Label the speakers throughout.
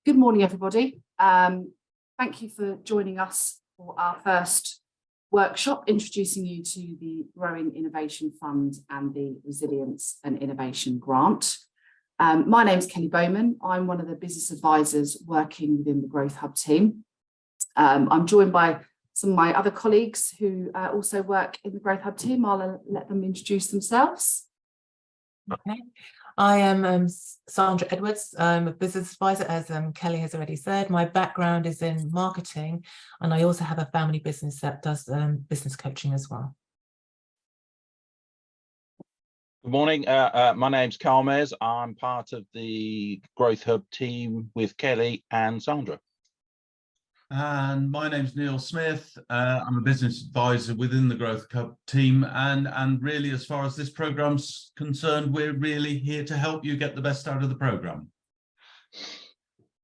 Speaker 1: Good morning, everybody. Thank you for joining us for our first workshop, introducing you to the Growing Innovation Fund and the Resilience and Innovation Grant. My name is Kelly Bowman. I'm one of the business advisors working within the Growth Hub team. I'm joined by some of my other colleagues who also work in the Growth Hub team. I'll let them introduce themselves.
Speaker 2: Okay. I am Sandra Edwards. I'm a business advisor, as Kelly has already said. My background is in marketing, and I also have a family business that does business coaching as well.
Speaker 3: Good morning. My name's Carl Mayers. I'm part of the Growth Hub team with Kelly and Sandra.
Speaker 4: And my name's Neil Smith. I'm a business advisor within the Growth Hub team, and really, as far as this program's concerned, we're really here to help you get the best out of the program.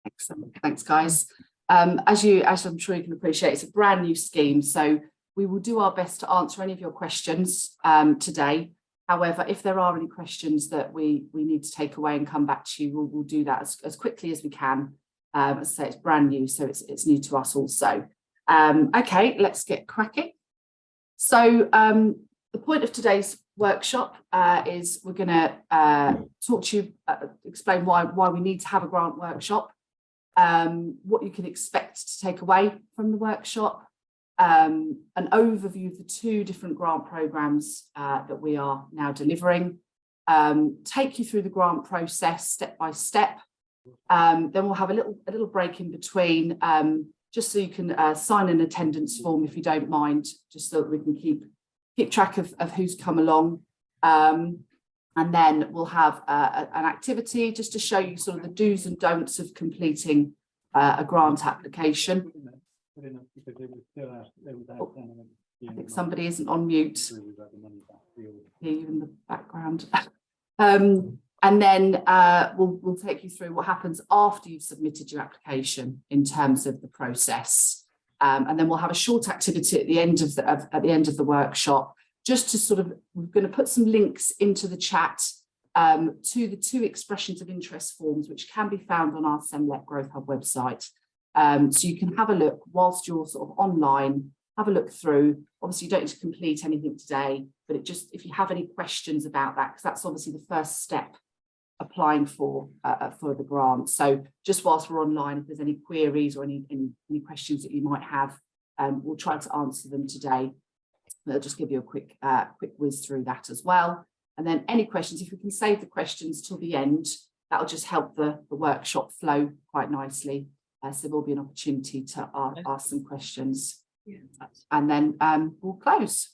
Speaker 1: Excellent. Thanks, guys. As I'm sure you can appreciate, it's a brand new scheme, so we will do our best to answer any of your questions today. However, if there are any questions that we need to take away and come back to you, we'll do that as quickly as we can. As I say, it's brand new, so it's new to us also. Okay, let's get cracking. So the point of today's workshop is we're going to talk to you, explain why we need to have a grant workshop, what you can expect to take away from the workshop, an overview of the two different grant programs that we are now delivering, take you through the grant process step by step. Then we'll have a little break in between, just so you can sign an attendance form if you don't mind, just so that we can keep track of who's come along. And then we'll have an activity just to show you sort of the do's and don'ts of completing a grant application. Oh, I think somebody isn't on mute. Hear you in the background. And then we'll take you through what happens after you've submitted your application in terms of the process. And then we'll have a short activity at the end of the workshop, just to sort of, we're going to put some links into the chat to the two expressions of interest forms, which can be found on our SEMLEP Growth Hub website. So you can have a look whilst you're sort of online, have a look through. Obviously, you don't need to complete anything today, but if you have any questions about that, because that's obviously the first step applying for the grant. So just whilst we're online, if there's any queries or any questions that you might have, we'll try to answer them today. I'll just give you a quick whiz through that as well. And then any questions, if we can save the questions till the end, that'll just help the workshop flow quite nicely. So there will be an opportunity to ask some questions. And then we'll close.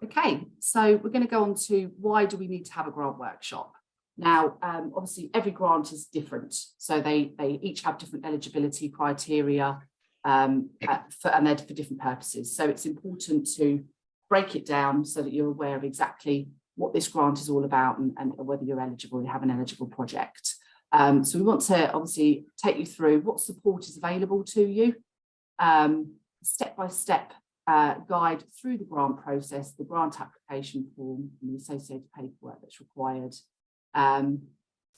Speaker 1: Okay, so we're going to go on to why do we need to have a grant workshop? Now, obviously, every grant is different, so they each have different eligibility criteria, and they're for different purposes. So it's important to break it down so that you're aware of exactly what this grant is all about and whether you're eligible, you have an eligible project. So we want to obviously take you through what support is available to you, step-by-step guide through the grant process, the grant application form, and the associated paperwork that's required.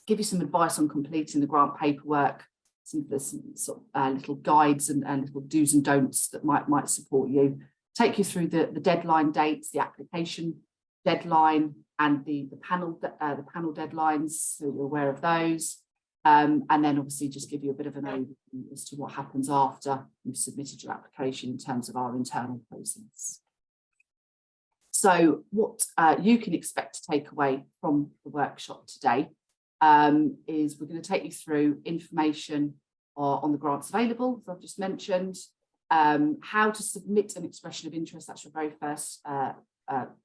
Speaker 1: Give you some advice on completing the grant paperwork, some sort of little guides and little do's and don'ts that might support you. Take you through the deadline dates, the application deadline, and the panel deadlines, so you're aware of those. And then obviously just give you a bit of an overview as to what happens after you've submitted your application in terms of our internal process. So what you can expect to take away from the workshop today is we're going to take you through information on the grants available, as I've just mentioned, how to submit an expression of interest, that's your very first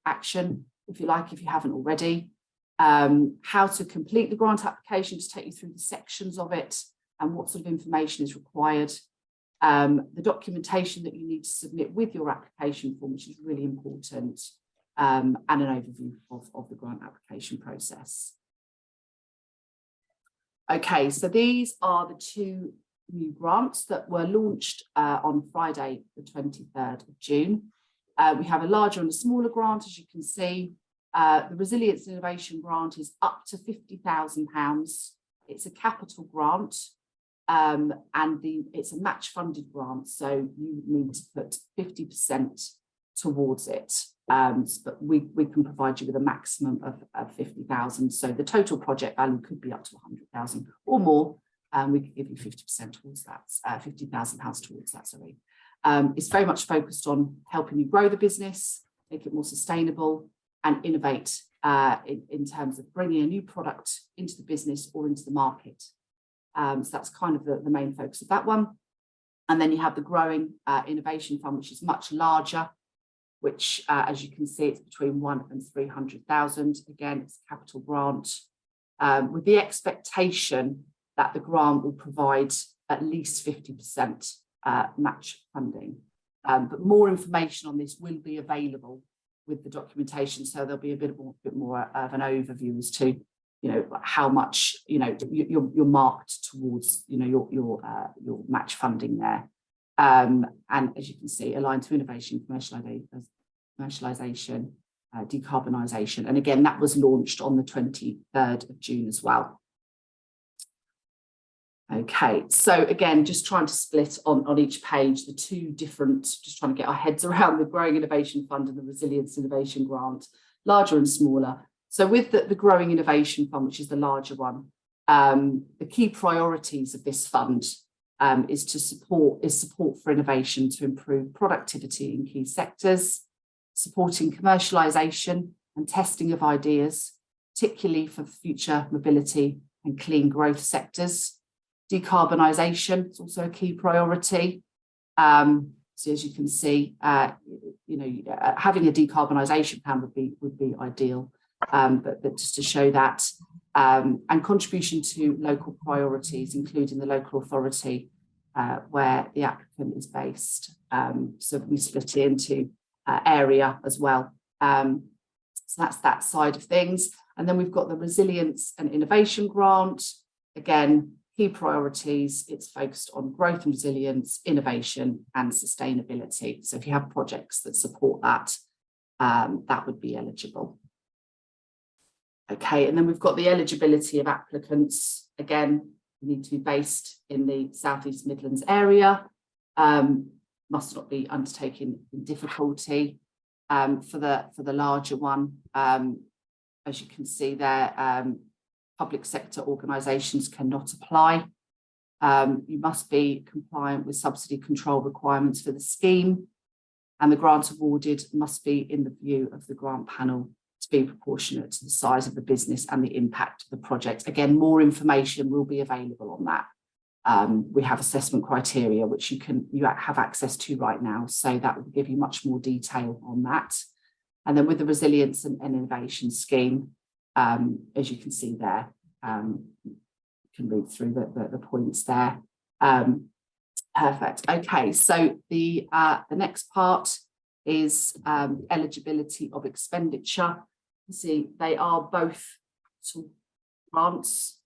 Speaker 1: action, if you like, if you haven't already, how to complete the grant application, to take you through the sections of it and what sort of information is required, the documentation that you need to submit with your application form, which is really important, and an overview of the grant application process. Okay, so these are the two new grants that were launched on Friday, the 23rd of June. We have a larger and a smaller grant, as you can see. The Resilience Innovation Grant is up to £50,000. It's a capital grant. and it's a match funded grant, so you need to put 50% towards it. But we can provide you with a maximum of 50,000. So the total project value could be up to 100,000 or more. We could give you 50% towards that, £50,000 towards that, sorry. It's very much focused on helping you grow the business, make it more sustainable and innovate in terms of bringing a new product into the business or into the market. So that's kind of the main focus of that one. And then you have the Growing Innovation Fund, which is much larger, which, as you can see, it's between 100,000 and 300,000. Again, it's a capital grant with the expectation that the grant will provide at least 50% match funding. But more information on this will be available with the documentation, so there'll be a bit more of an overview as to, you know, how much, you know, you're marked towards, you know, your match funding there. And as you can see, aligned to innovation, commercialisation, decarbonisation. And again, that was launched on the 23rd of June as well. Okay, so again, just trying to split on each page the two different, just trying to get our heads around the Growing Innovation Fund and the Resilience Innovation Grant, larger and smaller. So with the Growing Innovation Fund, which is the larger one, the key priorities of this fund is support for innovation to improve productivity in key sectors, supporting commercialisation and testing of ideas, particularly for future mobility and clean growth sectors. Decarbonisation is also a key priority. So as you can see, you know, having a decarbonisation plan would be ideal, but just to show that, and contribution to local priorities, including the local authority where the applicant is based. So we split it into area as well. So that's that side of things. And then we've got the Resilience and Innovation Grant. Again, key priorities, it's focused on growth and resilience, innovation and sustainability. So if you have projects that support that, that would be eligible. Okay, and then we've got the eligibility of applicants. Again, you need to be based in the South East Midlands area, must not be undertaken in difficulty. For the larger one, as you can see there, public sector organisations cannot apply. You must be compliant with subsidy control requirements for the scheme, and the grant awarded must be in the view of the grant panel to be proportionate to the size of the business and the impact of the project. Again, more information will be available on that. We have assessment criteria which you have access to right now, so that will give you much more detail on that. And then with the Resilience and Innovation Scheme, as you can see there, you can read through the points there. Perfect. Okay, so the next part is eligibility of expenditure. You see, they are both grants.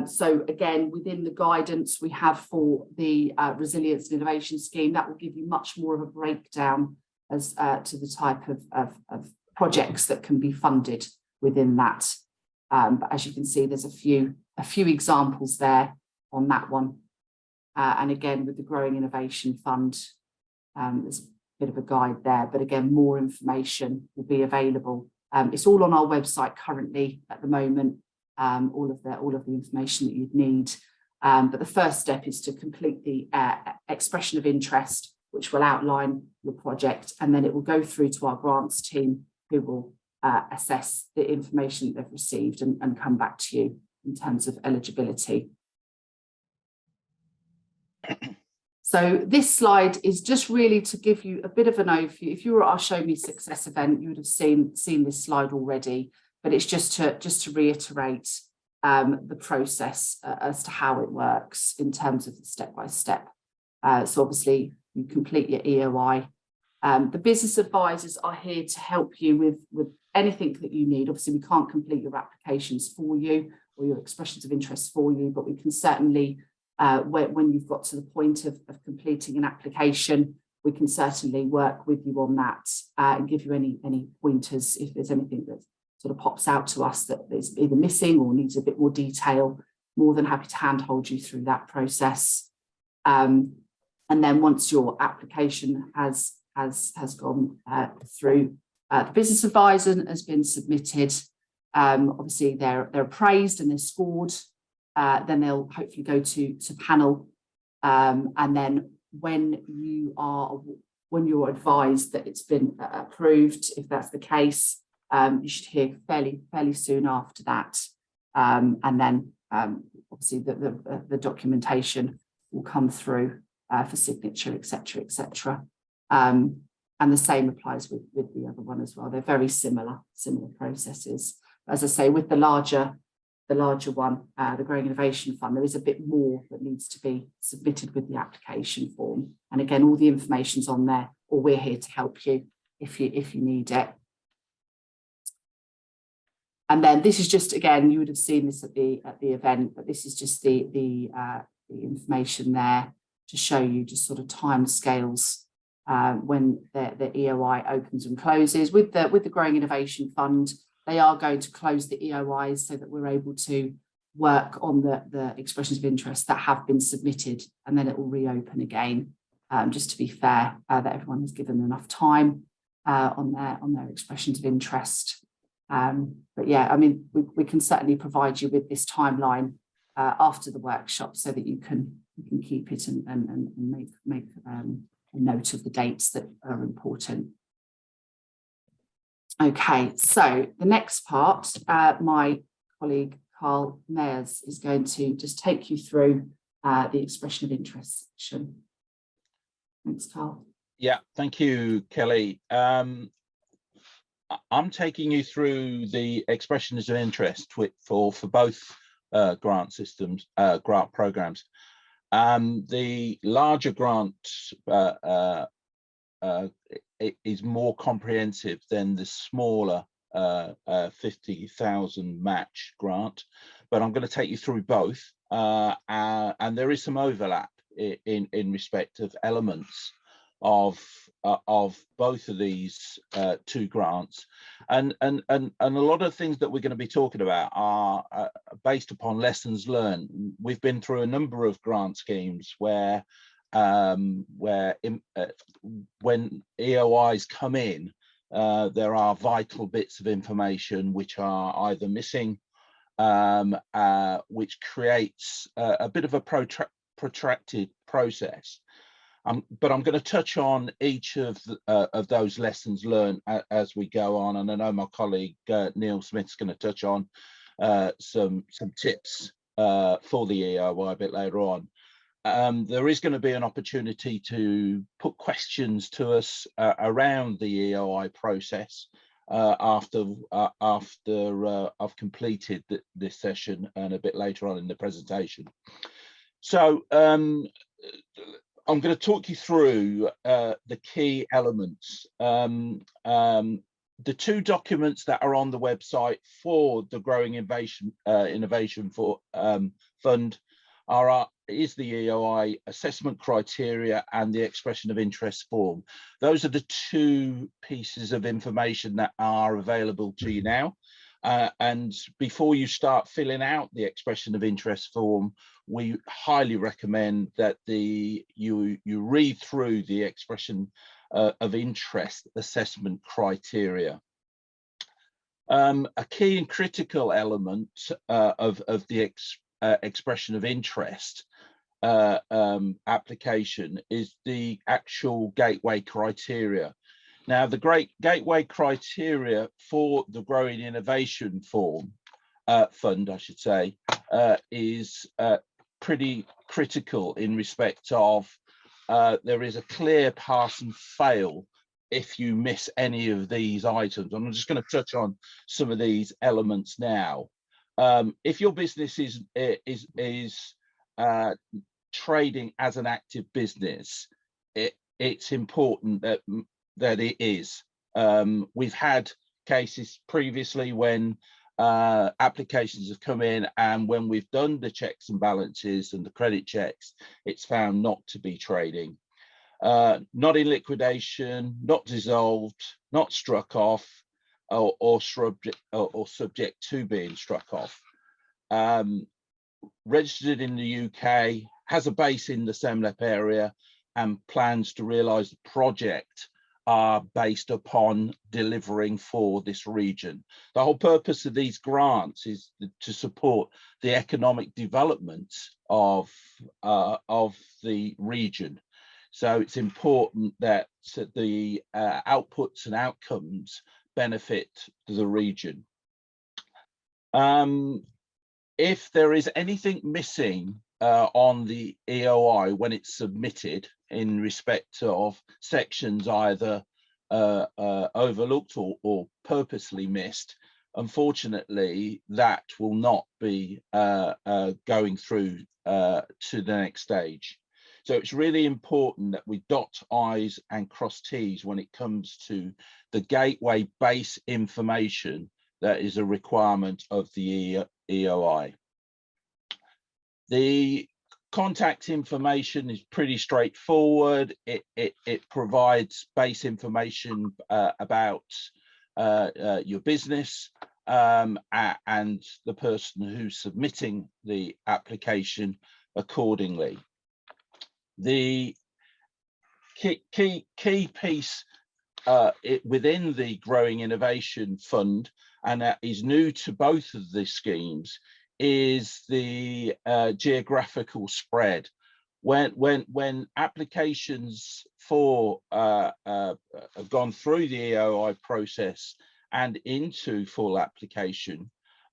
Speaker 1: So again, within the guidance we have for the Resilience and Innovation Scheme, that will give you much more of a breakdown as to the type of projects that can be funded within that. But as you can see, there's a few examples there on that one. And again, with the Growing Innovation Fund, there's a bit of a guide there, but again, more information will be available. It's all on our website currently at the moment, all of the information that you'd need. But the first step is to complete the expression of interest, which will outline your project, and then it will go through to our grants team, who will assess the information they've received and come back to you in terms of eligibility. So this slide is just really to give you a bit of an overview. If you were at our Show Me Success event, you would have seen this slide already, but it's just to reiterate the process as to how it works in terms of the step-by-step. So obviously you complete your EOI. The business advisors are here to help you with anything that you need. Obviously, we can't complete your applications for you or your expressions of interest for you, but we can certainly, when you've got to the point of completing an application, we can certainly work with you on that and give you any pointers if there's anything that sort of pops out to us that is either missing or needs a bit more detail. more than happy to handhold you through that process. And then once your application has gone through, the business advisor has been submitted. Obviously, they're appraised and they're scored. Then they'll hopefully go to panel. And then when you're advised that it's been approved, if that's the case, you should hear fairly soon after that. And then obviously the documentation will come through for signature, etc. And the same applies with the other one as well. They're very similar processes. As I say, with the larger one, the Growing Innovation Fund, there is a bit more that needs to be submitted with the application form. And again, all the information's on there, or we're here to help you if you need it. And then this is just, again, you would have seen this at the event, but this is just the information there to show you just sort of time scales when the EOI opens and closes. With the Growing Innovation Fund, they are going to close the EOIs so that we're able to work on the expressions of interest that have been submitted, and then it will reopen again, just to be fair, that everyone has given enough time on their expressions of interest. But yeah, I mean, we can certainly provide you with this timeline after the workshop so that you can keep it and make a note of the dates that are important. Okay, so the next part, my colleague Carl Mayers is going to just take you through the expression of interest section. Thanks, Carl.
Speaker 3: Yeah, thank you, Kelly. I'm taking you through the expressions of interest for both grant systems, grant programs. The larger grant is more comprehensive than the smaller 50,000 match grant, but I'm going to take you through both, and there is some overlap in respect of elements of both of these two grants, and a lot of things that we're going to be talking about are based upon lessons learned. We've been through a number of grant schemes where when EOIs come in, there are vital bits of information which are either missing, which creates a bit of a protracted process. But I'm going to touch on each of those lessons learned as we go on, and I know my colleague Neil Smith's going to touch on some tips for the EOI a bit later on. There is going to be an opportunity to put questions to us around the EOI process after I've completed this session and a bit later on in the presentation. So I'm going to talk you through the key elements. The two documents that are on the website for the Growing Innovation Fund is the EOI assessment criteria and the expression of interest form. Those are the two pieces of information that are available to you now. And before you start filling out the expression of interest form, we highly recommend that you read through the expression of interest assessment criteria. A key and critical element of the expression of interest application is the actual gateway criteria. Now, the gateway criteria for the Growing Innovation Fund, I should say, is pretty critical in respect of there is a clear pass and fail if you miss any of these items. I'm just going to touch on some of these elements now. If your business is trading as an active business, it's important that it is. We've had cases previously when applications have come in, and when we've done the checks and balances and the credit checks, it's found not to be trading, not in liquidation, not dissolved, not struck off, or subject to being struck off. registered in the UK, has a base in the SEMLEP area, and plans to realise the project are based upon delivering for this region. The whole purpose of these grants is to support the economic development of the region. So it's important that the outputs and outcomes benefit the region. If there is anything missing on the EOI when it's submitted in respect of sections either overlooked or purposely missed, unfortunately, that will not be going through to the next stage. So it's really important that we dot I's and cross T's when it comes to the gateway base information that is a requirement of the EOI. The contact information is pretty straightforward. It provides base information about your business and the person who's submitting the application accordingly. The key piece within the Growing Innovation Fund, and that is new to both of the schemes, is the geographical spread. When applications for have gone through the EOI process and into full application,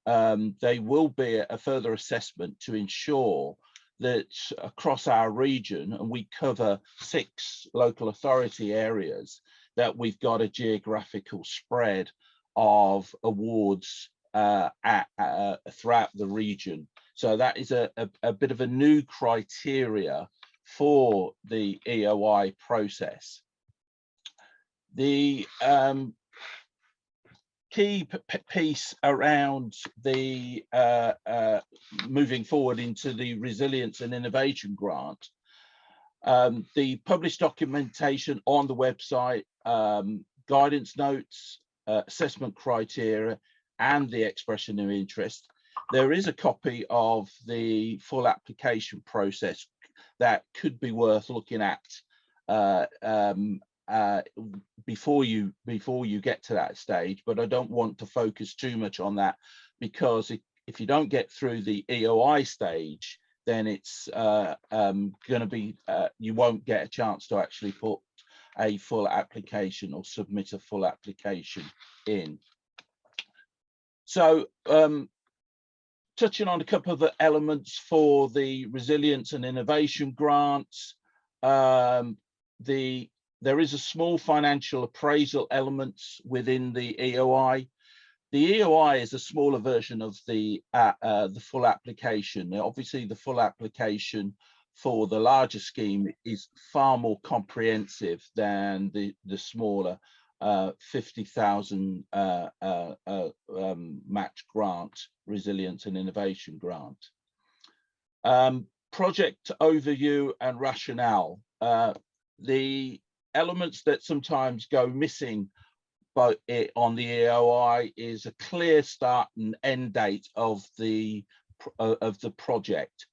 Speaker 3: they will be a further assessment to ensure that across our region, and we cover 6 local authority areas, that we've got a geographical spread of awards throughout the region. So that is a bit of a new criteria for the EOI process. The key piece around the moving forward into the Resilience and Innovation Grant, the published documentation on the website, guidance notes, assessment criteria, and the expression of interest. There is a copy of the full application process that could be worth looking at before you get to that stage, but I don't want to focus too much on that, because if you don't get through the EOI stage, then it's going to be you won't get a chance to actually put a full application or submit a full application in. So touching on a couple of the elements for the Resilience and Innovation Grants, there is a small financial appraisal element within the EOI. The EOI is a smaller version of the full application. Now, obviously, the full application for the larger scheme is far more comprehensive than the smaller 50,000 match grant, Resilience and Innovation Grant. Project overview and rationale. The elements that sometimes go missing on the EOI is a clear start and end date of the project,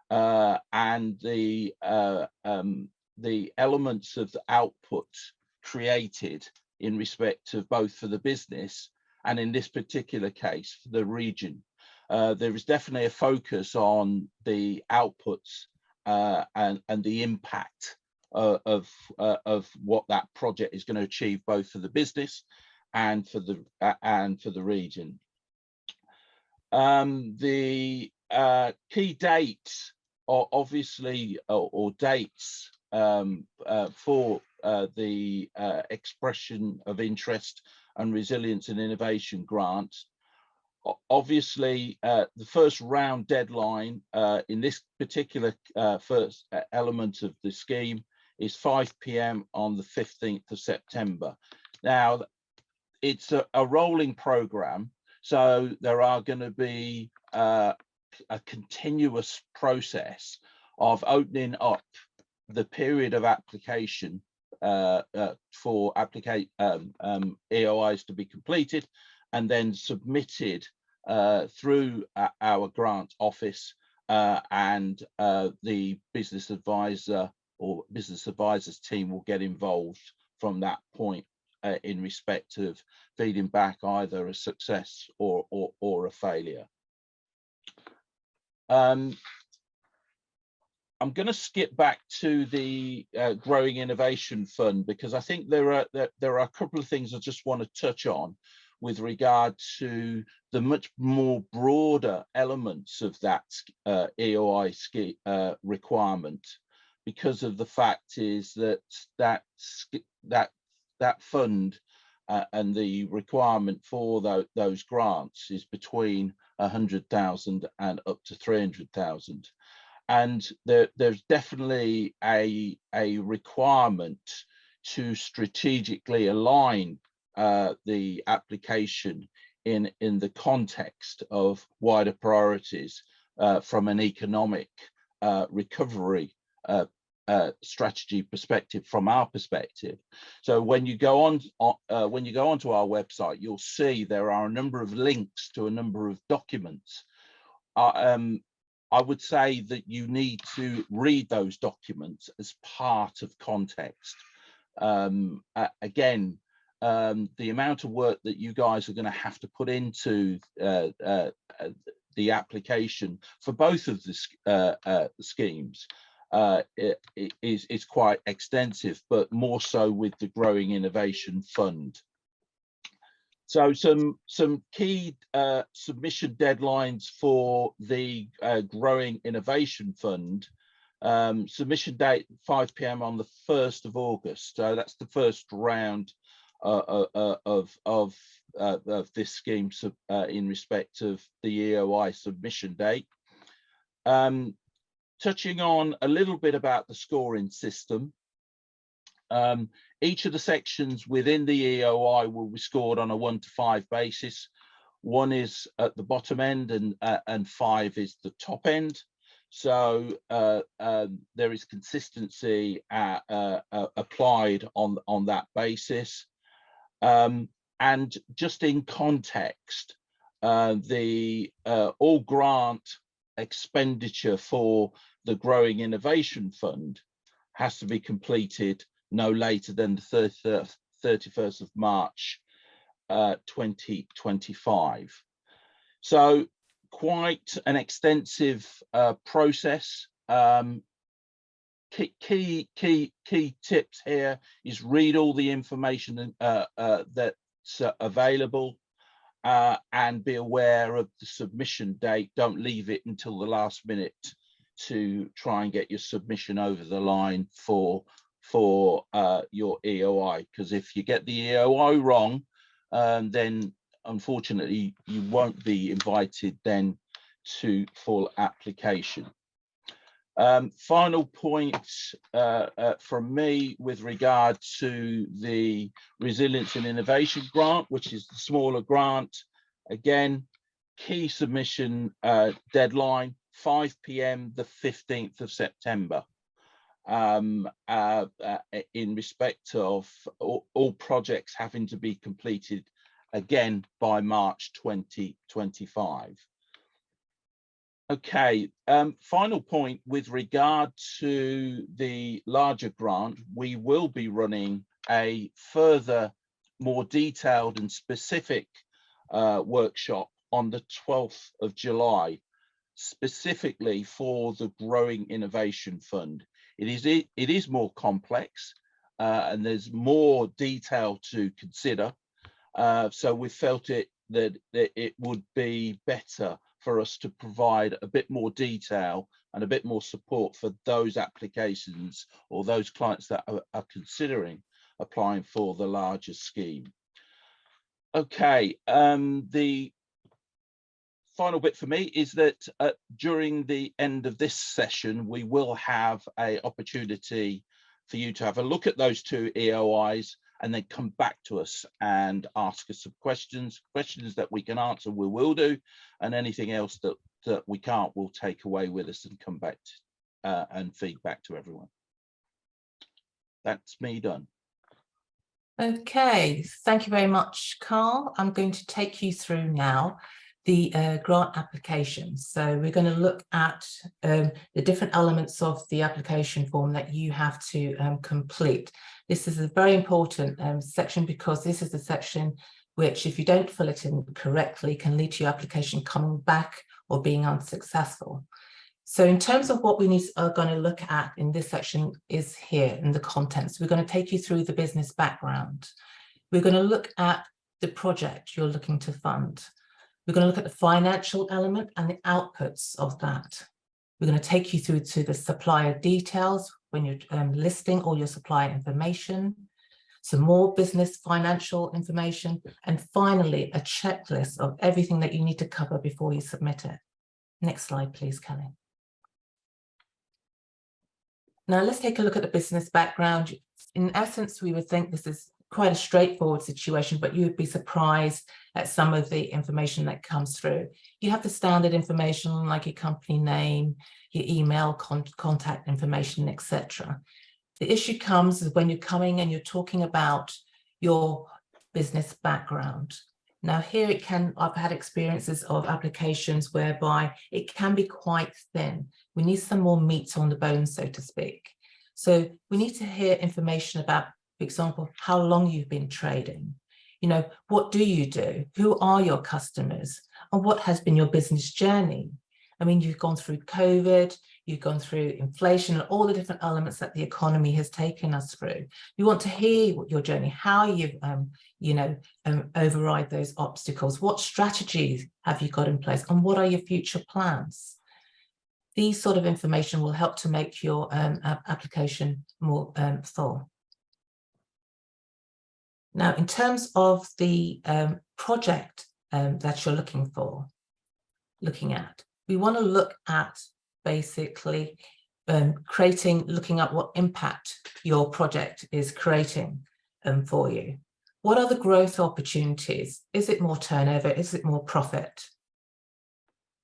Speaker 3: and the elements of the output created in respect of both for the business and, in this particular case, for the region. There is definitely a focus on the outputs and the impact of what that project is going to achieve, both for the business and for the region. The key dates are obviously or dates for the expression of interest and Resilience and Innovation Grants. Obviously, the first round deadline in this particular first element of the scheme is 5 p.m. on the 15th of September. Now, it's a rolling program, so there are going to be a continuous process of opening up the period of application for EOIs to be completed and then submitted through our grant office and the business advisor or business advisors team will get involved from that point in respect of feeding back either a success or a failure. I'm going to skip back to the Growing Innovation Fund, because I think there are a couple of things I just want to touch on with regard to the much more broader elements of that EOI requirement, because of the fact is that fund and the requirement for those grants is between 100,000 and up to 300,000. And there's definitely a requirement to strategically align the application in the context of wider priorities from an economic recovery strategy perspective, from our perspective. So when you go onto our website, you'll see there are a number of links to a number of documents. I would say that you need to read those documents as part of context. Again, the amount of work that you guys are going to have to put into the application for both of the schemes is quite extensive, but more so with the Growing Innovation Fund. So some key submission deadlines for the Growing Innovation Fund. Submission date 5 p.m. on the 1st of August. So that's the first round of this scheme in respect of the EOI submission date. Touching on a little bit about the scoring system. Each of the sections within the EOI will be scored on a 1 to 5 basis. 1 is at the bottom end and 5 is the top end. So there is consistency applied on that basis. And just in context, the all grant expenditure for the Growing Innovation Fund has to be completed no later than the 31st of March 2025. So quite an extensive process. Key tips here is read all the information that's available and be aware of the submission date. Don't leave it until the last minute to try and get your submission over the line for your EOI, because if you get the EOI wrong, then unfortunately you won't be invited then to full application. Final point from me with regard to the Resilience and Innovation Grant, which is the smaller grant. Again, key submission deadline 5 p.m. the 15th of September. In respect of all projects having to be completed again by March 2025. Okay, final point with regard to the larger grant, we will be running a further more detailed and specific workshop on the 12th of July, specifically for the Growing Innovation Fund. It is more complex and there's more detail to consider. So we felt that it would be better for us to provide a bit more detail and a bit more support for those applications or those clients that are considering applying for the larger scheme. Okay, the final bit for me is that during the end of this session, we will have an opportunity for you to have a look at those 2 EOIs and then come back to us and ask us some questions that we can answer, we will do, and anything else that we can't, we'll take away with us and come back and feed back to everyone. That's me done.
Speaker 2: Okay, thank you very much, Carl. I'm going to take you through now the grant application. So we're going to look at the different elements of the application form that you have to complete. This is a very important section, because this is the section which, if you don't fill it in correctly, can lead to your application coming back or being unsuccessful. So in terms of what we are going to look at in this section is here in the contents. We're going to take you through the business background. We're going to look at the project you're looking to fund. We're going to look at the financial element and the outputs of that. We're going to take you through to the supplier details when you're listing all your supplier information, some more business financial information, and finally a checklist of everything that you need to cover before you submit it. Next slide, please, Kelly. Now let's take a look at the business background. In essence, we would think this is quite a straightforward situation, but you would be surprised at some of the information that comes through. You have the standard information like your company name, your email, contact information, etc. The issue comes when you're coming and you're talking about your business background. Now here I've had experiences of applications whereby it can be quite thin. We need some more meat on the bone, so to speak. So we need to hear information about, for example, how long you've been trading. You know, what do you do? Who are your customers? And what has been your business journey? I mean, you've gone through COVID, you've gone through inflation and all the different elements that the economy has taken us through. We want to hear your journey, how you've, override those obstacles. What strategies have you got in place? And what are your future plans? These sort of information will help to make your application more full. Now, in terms of the project that you're looking at, we want to look at basically looking at what impact your project is creating for you. What are the growth opportunities? Is it more turnover? Is it more profit?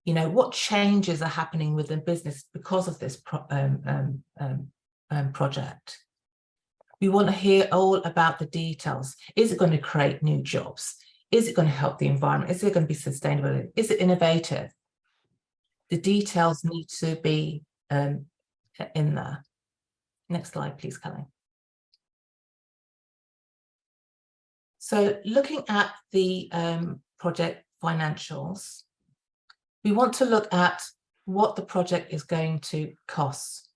Speaker 2: You know, what changes are happening within business because of this project? We want to hear all about the details. Is it going to create new jobs? Is it going to help the environment? Is it going to be sustainable? Is it innovative? The details need to be in there. Next slide, please, Kelly. So looking at the project financials, we want to look at what the project is going to cost.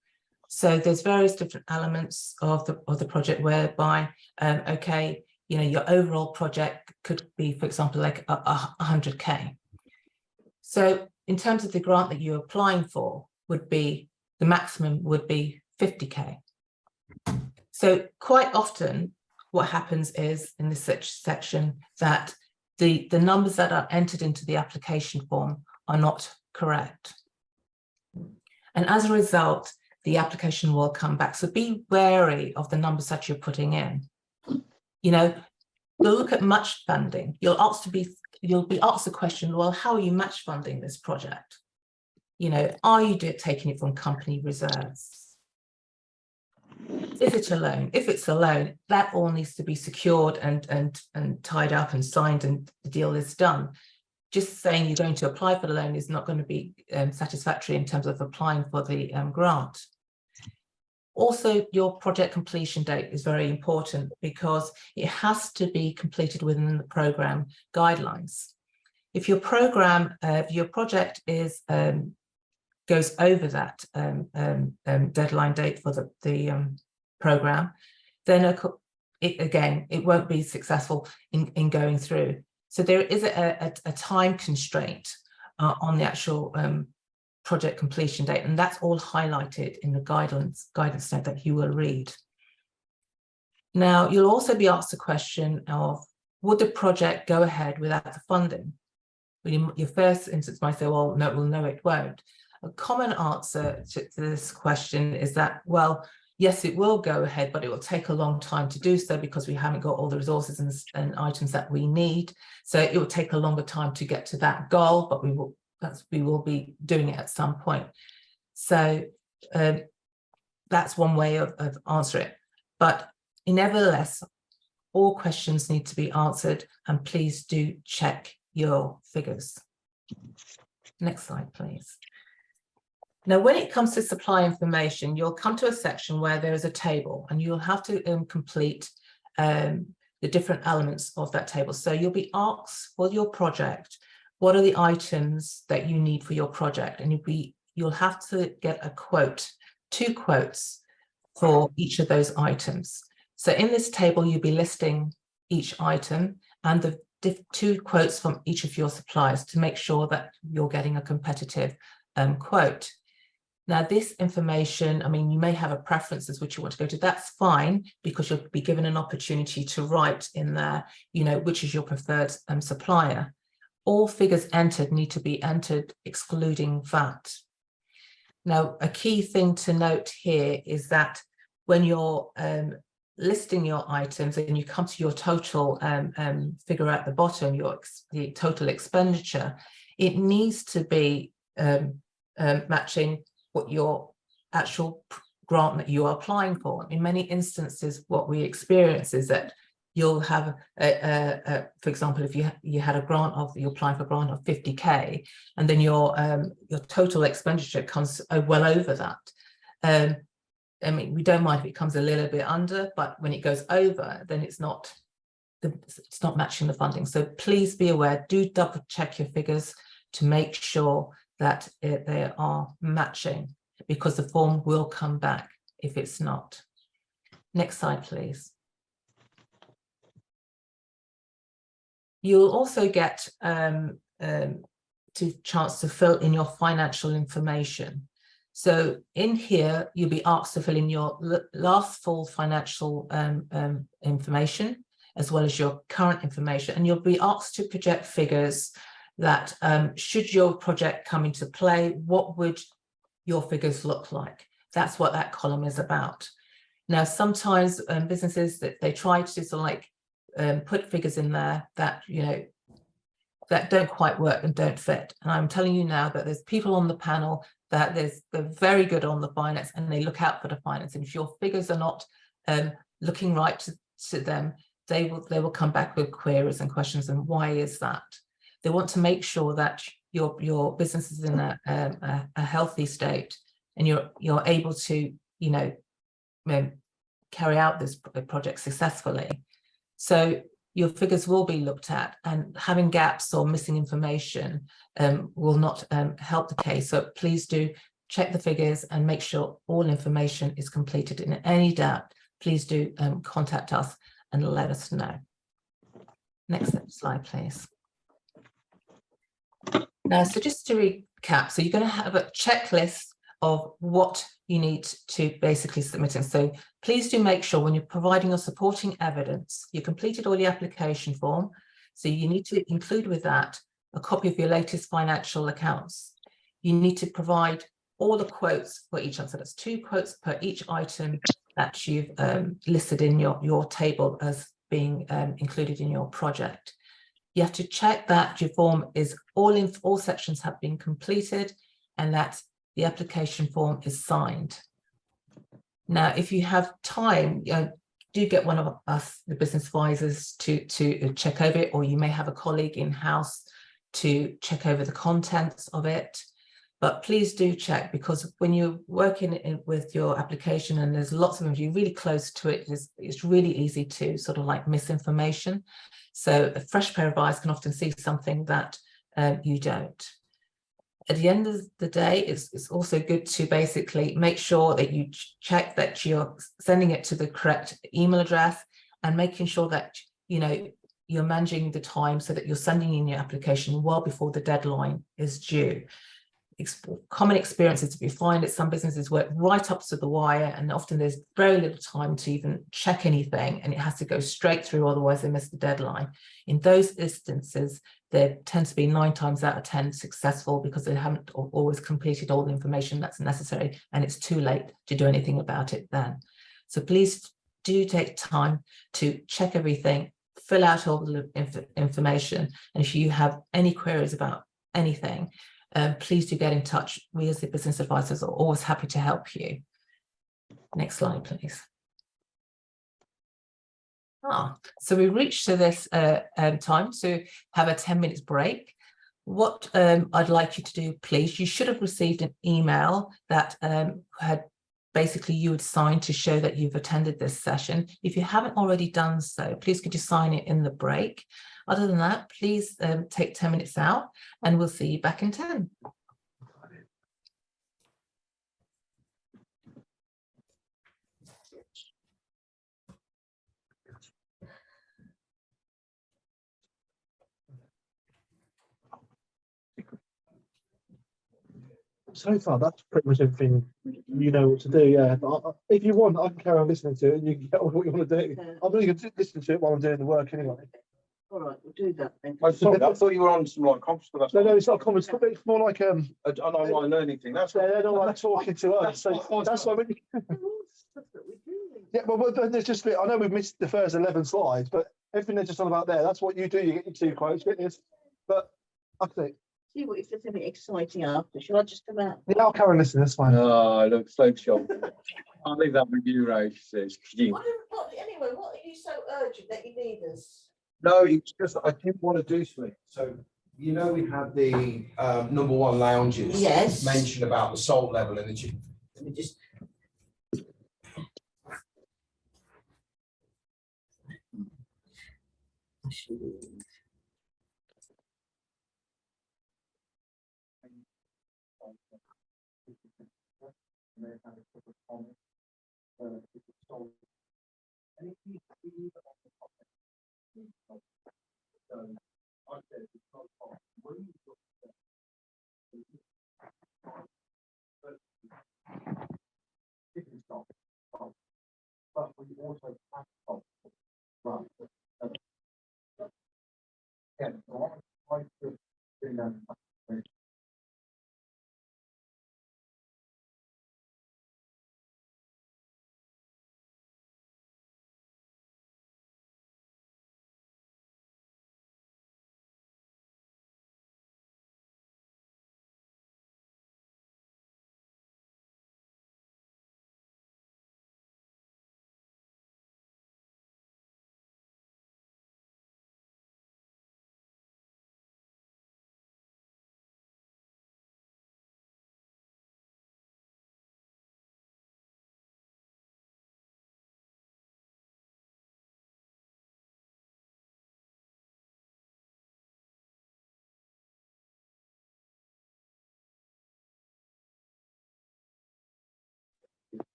Speaker 2: So there's various different elements of the project whereby, okay, you know, your overall project could be, for example, like 100K. So in terms of the grant that you're applying for, would be the maximum would be 50K. So quite often what happens is in this section that the numbers that are entered into the application form are not correct. And as a result, the application will come back. So be wary of the numbers that you're putting in. You know, you'll look at match funding. You'll be asked the question, well, how are you match funding this project? You know, are you taking it from company reserves? Is it a loan? If it's a loan, that all needs to be secured and tied up and signed and the deal is done. Just saying you're going to apply for the loan is not going to be satisfactory in terms of applying for the grant. Also, your project completion date is very important because it has to be completed within the program guidelines. If your project is goes over that deadline date for the program, then it won't be successful in going through. So there is a time constraint on the actual project completion date, and that's all highlighted in the guidance note that you will read. Now, you'll also be asked the question of, would the project go ahead without the funding? Your first instance might say, well, no, it won't. A common answer to this question is that, well, yes, it will go ahead, but it will take a long time to do so because we haven't got all the resources and items that we need. So it will take a longer time to get to that goal, but we will be doing it at some point. So that's one way of answering it. But nevertheless, all questions need to be answered, and please do check your figures. Next slide, please. Now, when it comes to supply information, you'll come to a section where there is a table, and you'll have to complete the different elements of that table. So you'll be asked for your project, what are the items that you need for your project? And you'll have to get a quote, 2 quotes for each of those items. So in this table, you'll be listing each item and the 2 quotes from each of your suppliers to make sure that you're getting a competitive quote. Now, this information, I mean, you may have a preference as which you want to go to. That's fine, because you'll be given an opportunity to write in there, you know, which is your preferred supplier. All figures entered need to be entered excluding VAT. Now, a key thing to note here is that when you're listing your items and you come to your total figure at the bottom, the total expenditure, it needs to be matching what your actual grant that you are applying for. In many instances, what we experience is that you'll have, for example, if you had a grant of, you're applying for a grant of 50K, and then your total expenditure comes well over that. I mean, we don't mind if it comes a little bit under, but when it goes over, then it's not matching the funding. So please be aware, do double check your figures to make sure that they are matching, because the form will come back if it's not. Next slide, please. You'll also get chance to fill in your financial information. So in here, you'll be asked to fill in your last full financial information, as well as your current information, and you'll be asked to project figures that should your project come into play, what would your figures look like? That's what that column is about. Now, sometimes businesses, that they try to sort of like put figures in there that, you know, that don't quite work and don't fit. And I'm telling you now that there's people on the panel that they're very good on the finance, and they look out for the finance. And if your figures are not looking right to them, they will come back with queries and questions. And why is that? They want to make sure that your business is in a healthy state, and you're able to, you know, carry out this project successfully. So your figures will be looked at, and having gaps or missing information will not help the case. So please do check the figures and make sure all information is completed. In any doubt, please do contact us and let us know. Next slide, please. Now, so just to recap, so you're going to have a checklist of what you need to basically submit in. So please do make sure when you're providing your supporting evidence, you completed all the application form. So you need to include with that a copy of your latest financial accounts. You need to provide all the quotes for each item. So that's 2 quotes per each item that you've listed in your table as being included in your project. You have to check that your form is all sections have been completed, and that the application form is signed. Now, if you have time, do get one of us, the business advisors, to check over it, or you may have a colleague in-house to check over the contents of it. But please do check, because when you're working with your application and there's lots of you really close to it, it's really easy to sort of like miss information. So a fresh pair of eyes can often see something that you don't. At the end of the day, it's also good to basically make sure that you check that you're sending it to the correct email address, and making sure that, you know, you're managing the time so that you're sending in your application well before the deadline is due. Common experiences, if you find that some businesses work right up to the wire, and often there's very little time to even check anything, and it has to go straight through, otherwise they miss the deadline. In those instances, there tends to be 9 times out of 10 successful, because they haven't always completed all the information that's necessary, and it's too late to do anything about it then. So please do take time to check everything, fill out all the information, and if you have any queries about anything, please do get in touch. We as the business advisors are always happy to help you. Next slide, please. So we reached to this time to have a 10 minutes break. what I'd like you to do, please, you should have received an email that had basically you would sign to show that you've attended this session. If you haven't already done so, please could you sign it in the break? Other than that, please take 10 minutes out and we'll see you back in 10.
Speaker 5: So far, that's pretty much everything you know what to do. Yeah, but if you want, I can carry on listening to it, and you can get on what you want to do.
Speaker 6: Yeah.
Speaker 5: I'm only going to listen to it while I'm doing the work anyway.
Speaker 6: All right, we'll do that then.
Speaker 7: I thought you were on some like conference, but that's
Speaker 5: No, it's not common. It's more like
Speaker 7: an online learning thing. That's
Speaker 5: they're not like talking to us. So that's why when you,
Speaker 6: Stuff that we do.
Speaker 5: yeah, but there's just I know we've missed the first 11 slides, but everything they're just on about there. That's what you do. You get your 2 quotes, get this. But I think
Speaker 6: See what if there's anything exciting after. Shall I just come out?
Speaker 5: yeah, I'll carry on listening. That's fine.
Speaker 7: Oh, look, slow shot. I'll leave that with you, Ray.
Speaker 6: Anyway, what are you so urgent that you need us?
Speaker 7: No, it's just I didn't want to do something. So you know we had the #1 lounges.
Speaker 6: Yes.
Speaker 7: Mentioned about the salt level in the gym.
Speaker 6: Let me just.
Speaker 7: But we also have right. Yeah, I could do that.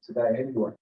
Speaker 7: Today anyway.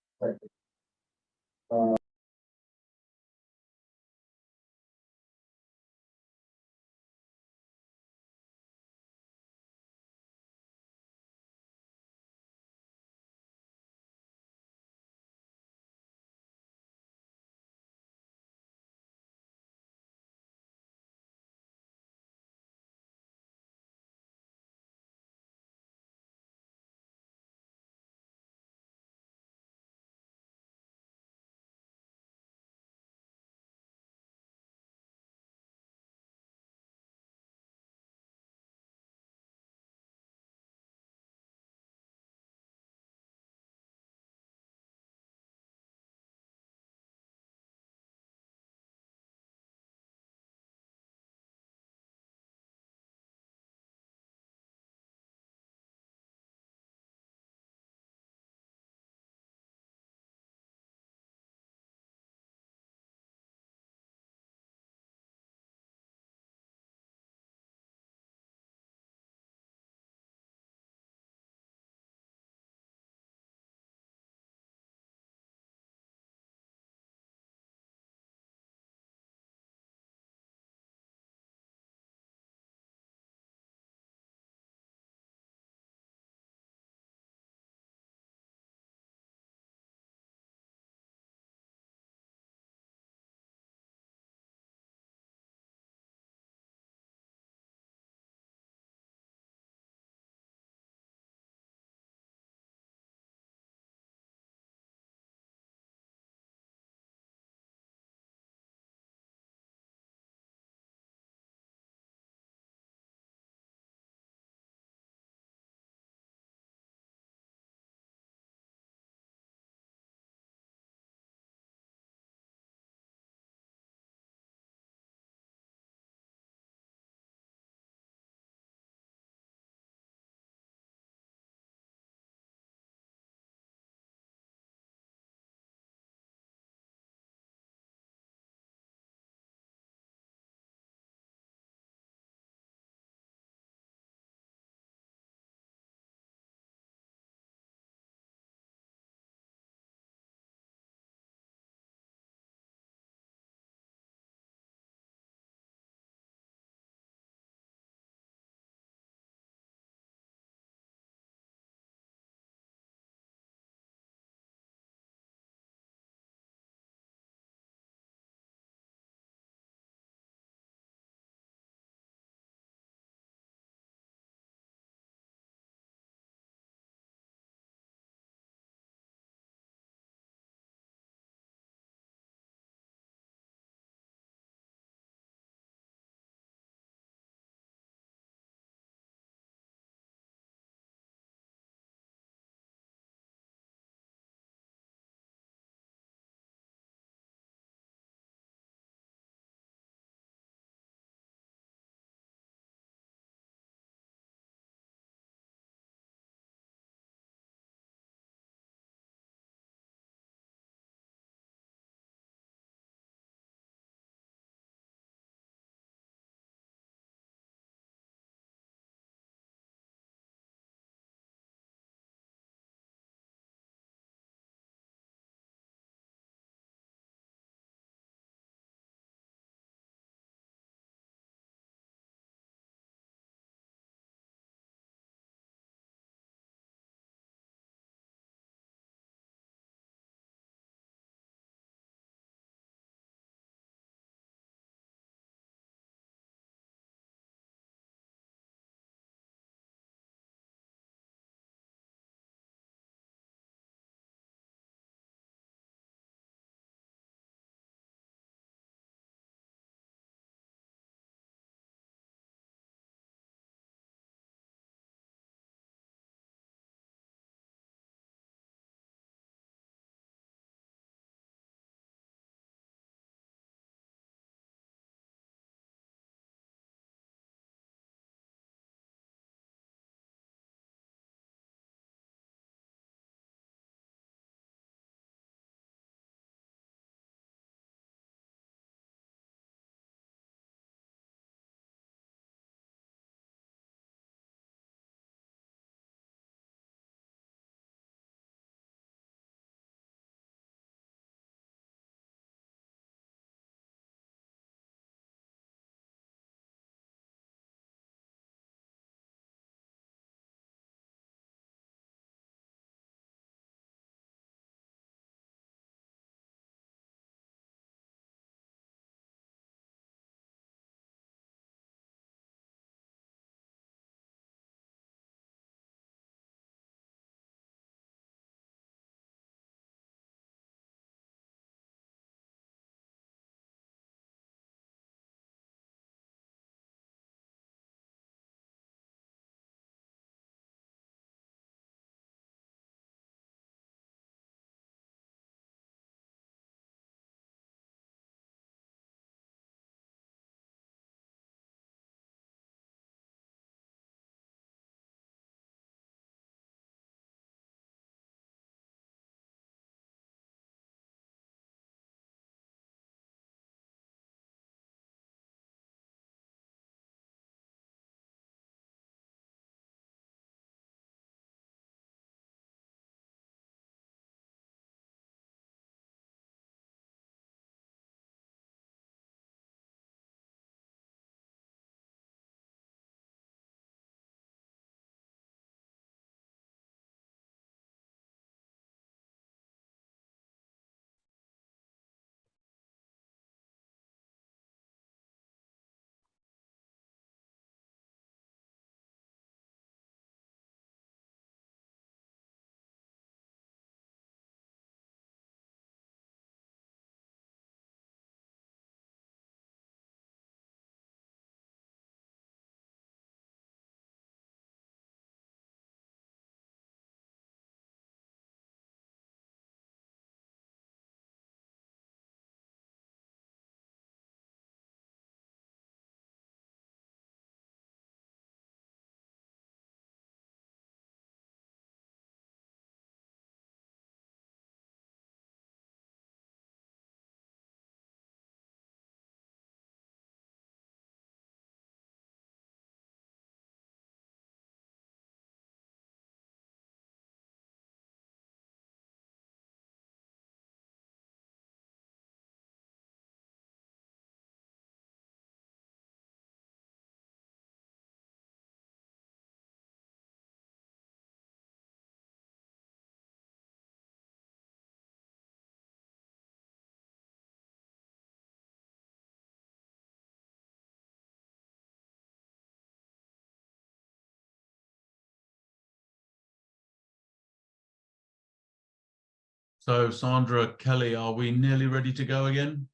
Speaker 4: So Sandra, Kelly, are we nearly ready to go again?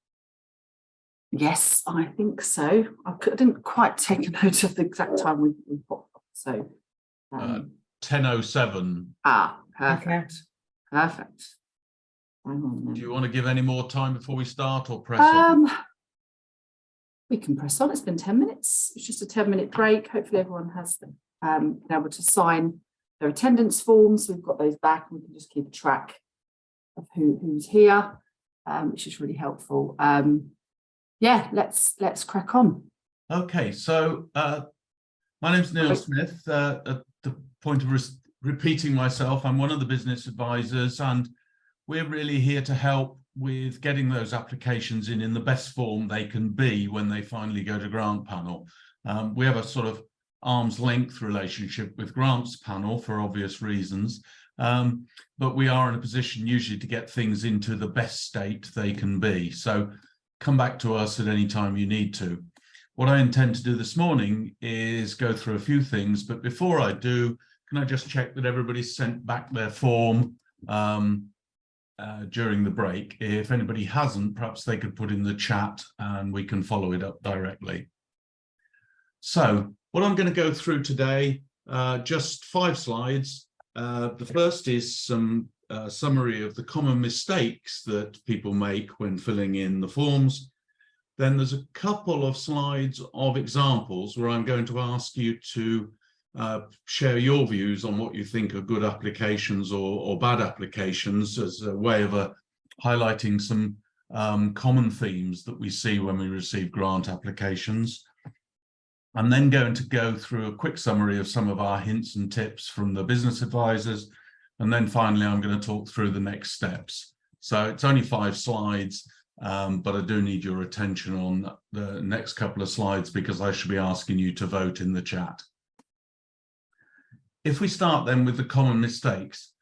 Speaker 1: Yes, I think so. I didn't quite take a note of the exact time we popped up. So,
Speaker 4: 10:07.
Speaker 1: perfect. Perfect. Hang on then.
Speaker 4: Do you want to give any more time before we start or press on?
Speaker 1: We can press on. It's been 10 minutes. It's just a 10-minute break. Hopefully everyone has been able to sign their attendance forms. We've got those back and we can just keep a track of who's here, which is really helpful. Yeah, let's crack on.
Speaker 4: Okay, so my name's Neil Smith. At the point of repeating myself, I'm one of the business advisors, and we're really here to help with getting those applications in the best form they can be when they finally go to grant panel. We have a sort of arm's length relationship with grants panel for obvious reasons, but we are in a position usually to get things into the best state they can be. So come back to us at any time you need to. What I intend to do this morning is go through a few things, but before I do, can I just check that everybody's sent back their form during the break? If anybody hasn't, perhaps they could put in the chat and we can follow it up directly. So what I'm going to go through today, just 5 slides. The first is some summary of the common mistakes that people make when filling in the forms. Then there's a couple of slides of examples where I'm going to ask you to share your views on what you think are good applications or bad applications, as a way of highlighting some common themes that we see when we receive grant applications. I'm then going to go through a quick summary of some of our hints and tips from the business advisors. And then finally, I'm going to talk through the next steps. So it's only 5 slides, but I do need your attention on the next couple of slides because I should be asking you to vote in the chat. If we start then with the common mistakes,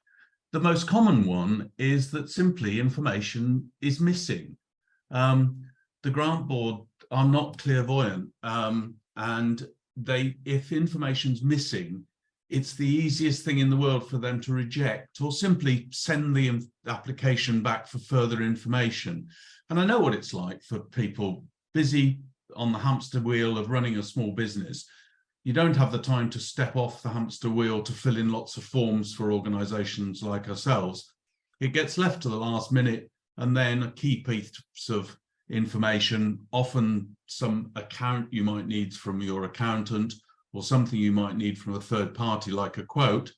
Speaker 4: the most common one is that simply information is missing. The grant board are not clairvoyant, and if information's missing, it's the easiest thing in the world for them to reject or simply send the application back for further information. And I know what it's like for people busy on the hamster wheel of running a small business. You don't have the time to step off the hamster wheel to fill in lots of forms for organizations like ourselves. It gets left to the last minute, and then a key piece of information, often some account you might need from your accountant or something you might need from a third party like a quote,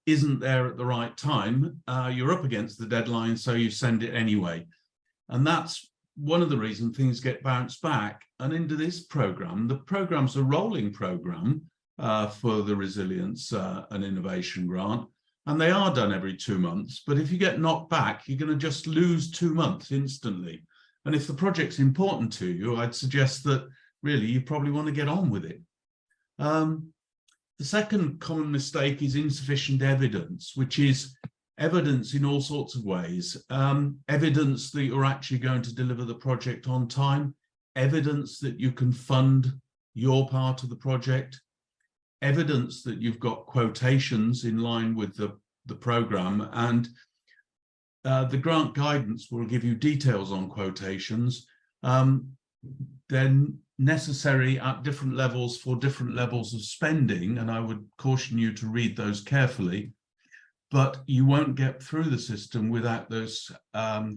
Speaker 4: isn't there at the right time. You're up against the deadline, so you send it anyway. And that's one of the reasons things get bounced back. And into this program, the program's a rolling program for the Resilience and Innovation Grant, and they are done every 2 months. But if you get knocked back, you're going to just lose 2 months instantly. And if the project's important to you, I'd suggest that really you probably want to get on with it. The second common mistake is insufficient evidence, which is evidence in all sorts of ways. Evidence that you're actually going to deliver the project on time, evidence that you can fund your part of the project, evidence that you've got quotations in line with the program, and the grant guidance will give you details on quotations. They're necessary at different levels for different levels of spending, and I would caution you to read those carefully, but you won't get through the system without those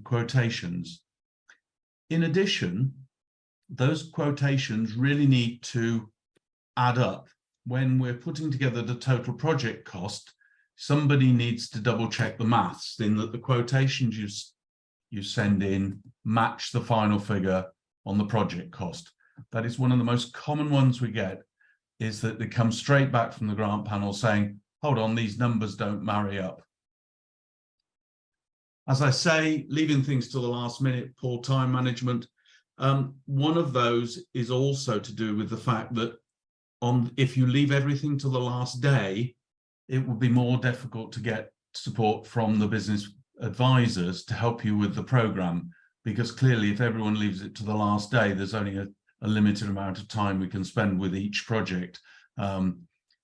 Speaker 4: quotations. In addition, those quotations really need to add up. When we're putting together the total project cost, somebody needs to double check the maths in that the quotations you send in match the final figure on the project cost. That is one of the most common ones we get, is that they come straight back from the grant panel saying, hold on, these numbers don't marry up. As I say, leaving things to the last minute, poor time management. One of those is also to do with the fact that if you leave everything to the last day, it will be more difficult to get support from the business advisors to help you with the program, because clearly if everyone leaves it to the last day, there's only a limited amount of time we can spend with each project.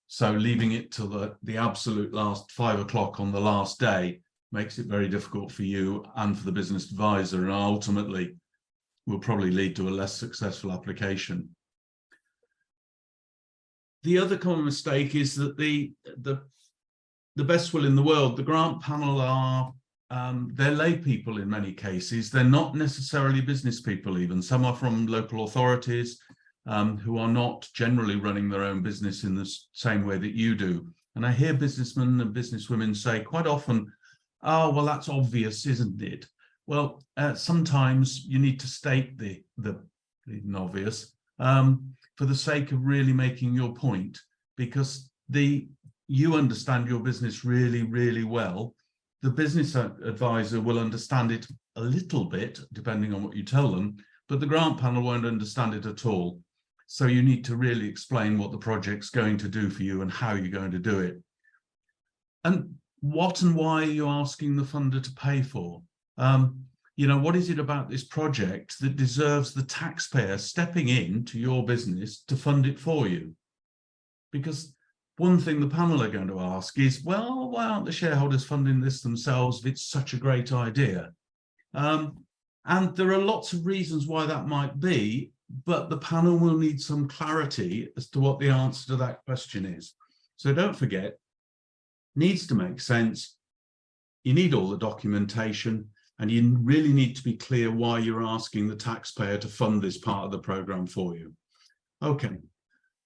Speaker 4: So leaving it to the absolute last 5 o'clock on the last day makes it very difficult for you and for the business advisor, and ultimately will probably lead to a less successful application. The other common mistake is that the best will in the world, the grant panel are, they're lay people in many cases. They're not necessarily business people even. Some are from local authorities who are not generally running their own business in the same way that you do. And I hear businessmen and businesswomen say quite often, oh, well, that's obvious, isn't it? Well, sometimes you need to state the obvious for the sake of really making your point, because you understand your business really, really well. The business advisor will understand it a little bit, depending on what you tell them, but the grant panel won't understand it at all. So you need to really explain what the project's going to do for you and how you're going to do it. And what and why are you asking the funder to pay for? You know, what is it about this project that deserves the taxpayer stepping in to your business to fund it for you? Because one thing the panel are going to ask is, well, why aren't the shareholders funding this themselves if it's such a great idea? And there are lots of reasons why that might be, but the panel will need some clarity as to what the answer to that question is. So don't forget, needs to make sense. You need all the documentation, and you really need to be clear why you're asking the taxpayer to fund this part of the programme for you. Okay,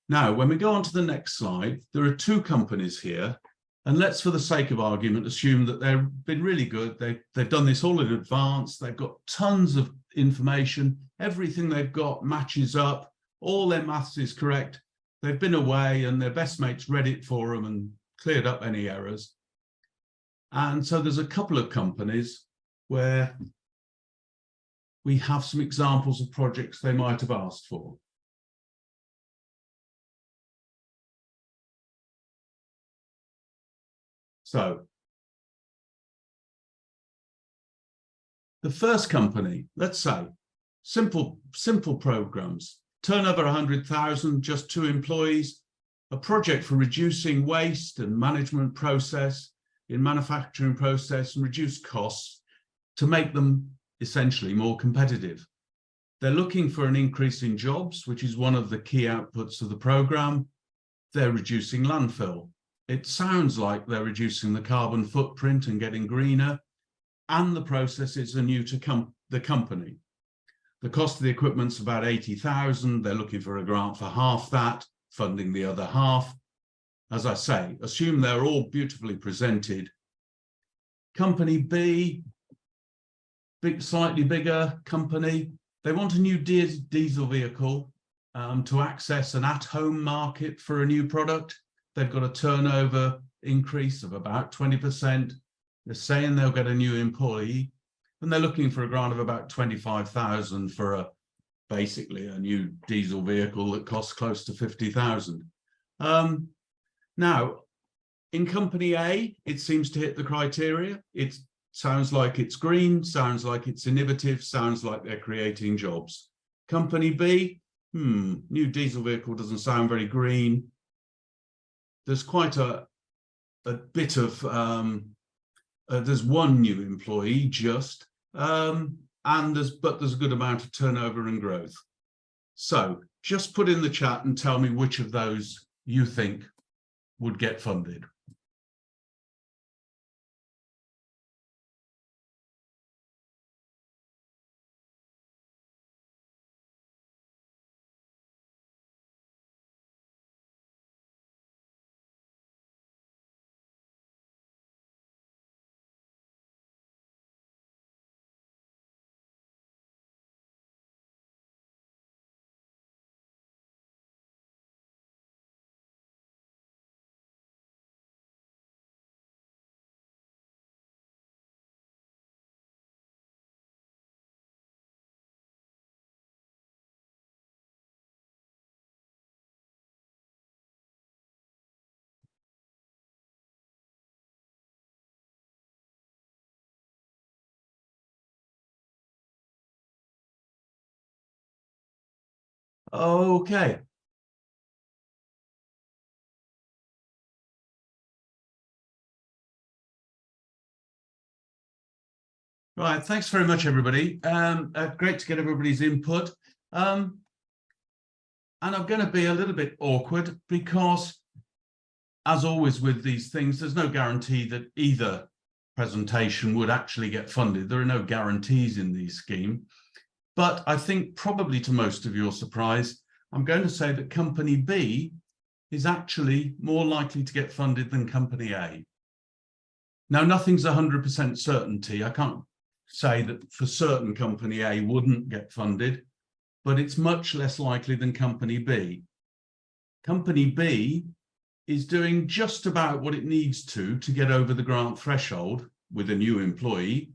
Speaker 4: now when we go on to the next slide, there are two companies here, and let's, for the sake of argument, assume that they've been really good. They've done this all in advance. They've got tons of information. Everything they've got matches up. All their maths is correct. They've been away and their best mates read it for them and cleared up any errors. And so there's a couple of companies where we have some examples of projects they might have asked for. So the first company, let's say, simple programs, turnover 100,000, just 2 employees, a project for reducing waste and management process in manufacturing process and reduce costs to make them essentially more competitive. They're looking for an increase in jobs, which is one of the key outputs of the program. They're reducing landfill. It sounds like they're reducing the carbon footprint and getting greener, and the processes are new to the company. The cost of the equipment's about 80,000. They're looking for a grant for half that, funding the other half. As I say, assume they're all beautifully presented. Company B, slightly bigger company. They want a new diesel vehicle to access an at-home market for a new product. They've got a turnover increase of about 20%. They're saying they'll get a new employee, and they're looking for a grant of about 25,000 for basically a new diesel vehicle that costs close to 50,000. Now, in company A, it seems to hit the criteria. It sounds like it's green, sounds like it's innovative, sounds like they're creating jobs. Company B, new diesel vehicle doesn't sound very green. There's quite a bit of, there's one new employee just, and there's a good amount of turnover and growth. So just put in the chat and tell me which of those you think would get funded. Okay. Right, thanks very much, everybody. Great to get everybody's input. And I'm going to be a little bit awkward because, as always with these things, there's no guarantee that either presentation would actually get funded. There are no guarantees in these schemes. But I think probably to most of your surprise, I'm going to say that Company B is actually more likely to get funded than Company A. Now, nothing's 100% certainty. I can't say that for certain Company A wouldn't get funded, but it's much less likely than Company B. Company B is doing just about what it needs to get over the grant threshold with a new employee.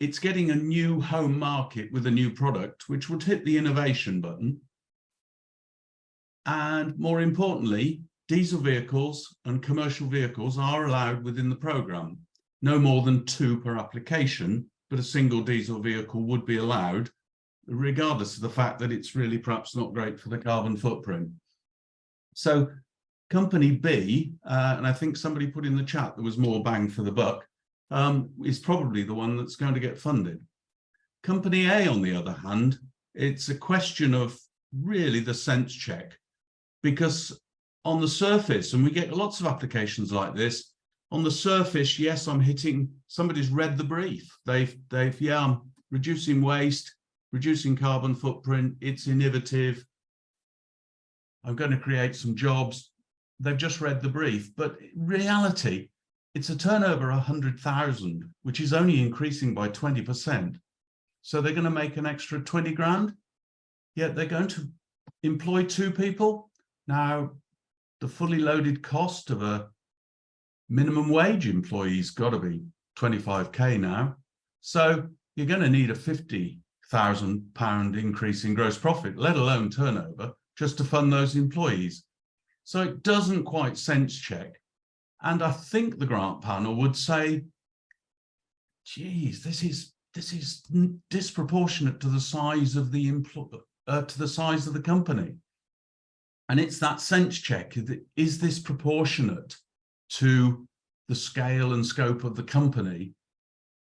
Speaker 4: It's getting a new home market with a new product, which would hit the innovation button. And more importantly, diesel vehicles and commercial vehicles are allowed within the programme. No more than 2 per application, but a single diesel vehicle would be allowed, regardless of the fact that it's really perhaps not great for the carbon footprint. So Company B, and I think somebody put in the chat there was more bang for the buck, is probably the one that's going to get funded. Company A, on the other hand, it's a question of really the sense check, because on the surface, and we get lots of applications like this, on the surface, yes, I'm hitting, somebody's read the brief. They've yeah, I'm reducing waste, reducing carbon footprint, it's innovative, I'm going to create some jobs. They've just read the brief, but in reality, it's a turnover of 100,000, which is only increasing by 20%. So they're going to make an extra 20 grand, yet they're going to employ 2 people. Now, the fully loaded cost of a minimum wage employee's got to be 25k now. So you're going to need a £50,000 increase in gross profit, let alone turnover, just to fund those employees. So it doesn't quite sense check. And I think the grant panel would say, geez, this is disproportionate to the size of the company. And it's that sense check. Is this proportionate to the scale and scope of the company?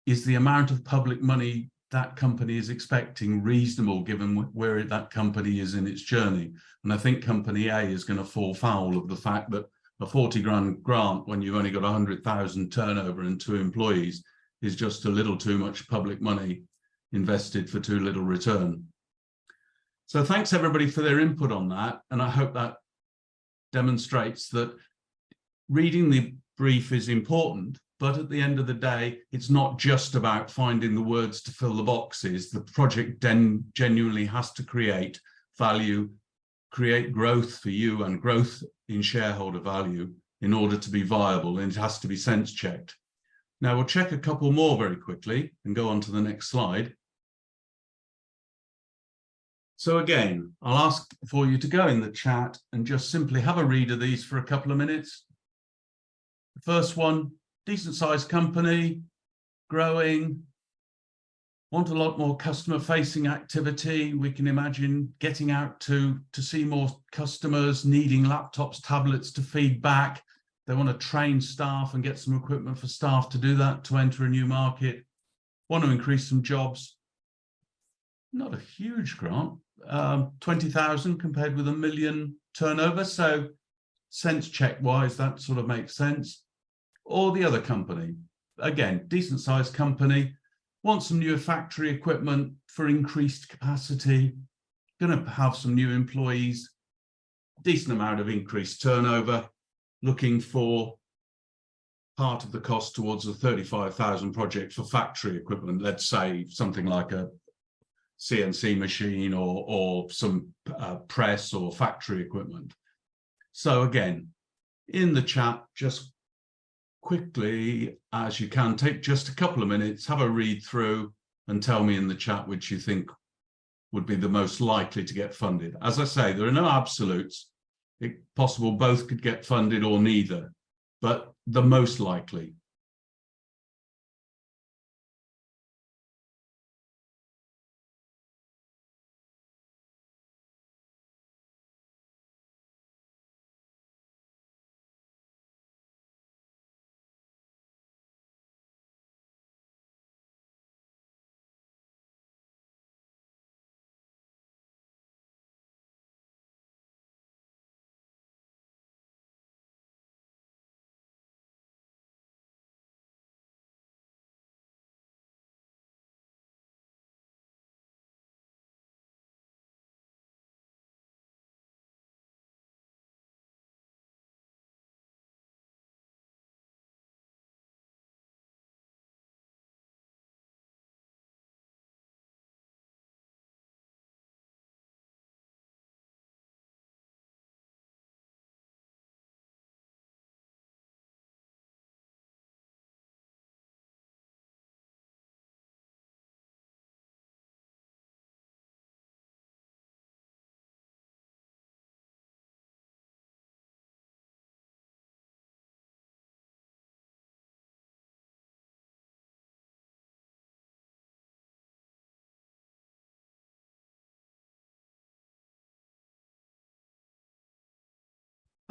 Speaker 4: Is the amount of public money that company is expecting reasonable given where that company is in its journey? And I think Company A is going to fall foul of the fact that a 40 grand grant when you've only got 100,000 turnover and 2 employees is just a little too much public money invested for too little return. So thanks everybody for their input on that. And I hope that demonstrates that reading the brief is important, but at the end of the day, it's not just about finding the words to fill the boxes. The project then genuinely has to create value, create growth for you and growth in shareholder value in order to be viable, and it has to be sense checked. Now we'll check a couple more very quickly and go on to the next slide. So again, I'll ask for you to go in the chat and just simply have a read of these for a couple of minutes. The first one, decent sized company, growing, want a lot more customer facing activity. We can imagine getting out to see more customers, needing laptops, tablets to feed back. They want to train staff and get some equipment for staff to do that, to enter a new market, want to increase some jobs. Not a huge grant, 20,000 compared with $1 million turnover. So sense check wise, that sort of makes sense. Or the other company, again, decent sized company, want some new factory equipment for increased capacity, going to have some new employees, decent amount of increased turnover, looking for part of the cost towards a 35,000 project for factory equipment, let's say something like a CNC machine or some press or factory equipment. So again, in the chat, just quickly as you can, take just a couple of minutes, have a read through and tell me in the chat which you think would be the most likely to get funded. As I say, there are no absolutes. It's possible both could get funded or neither, but the most likely.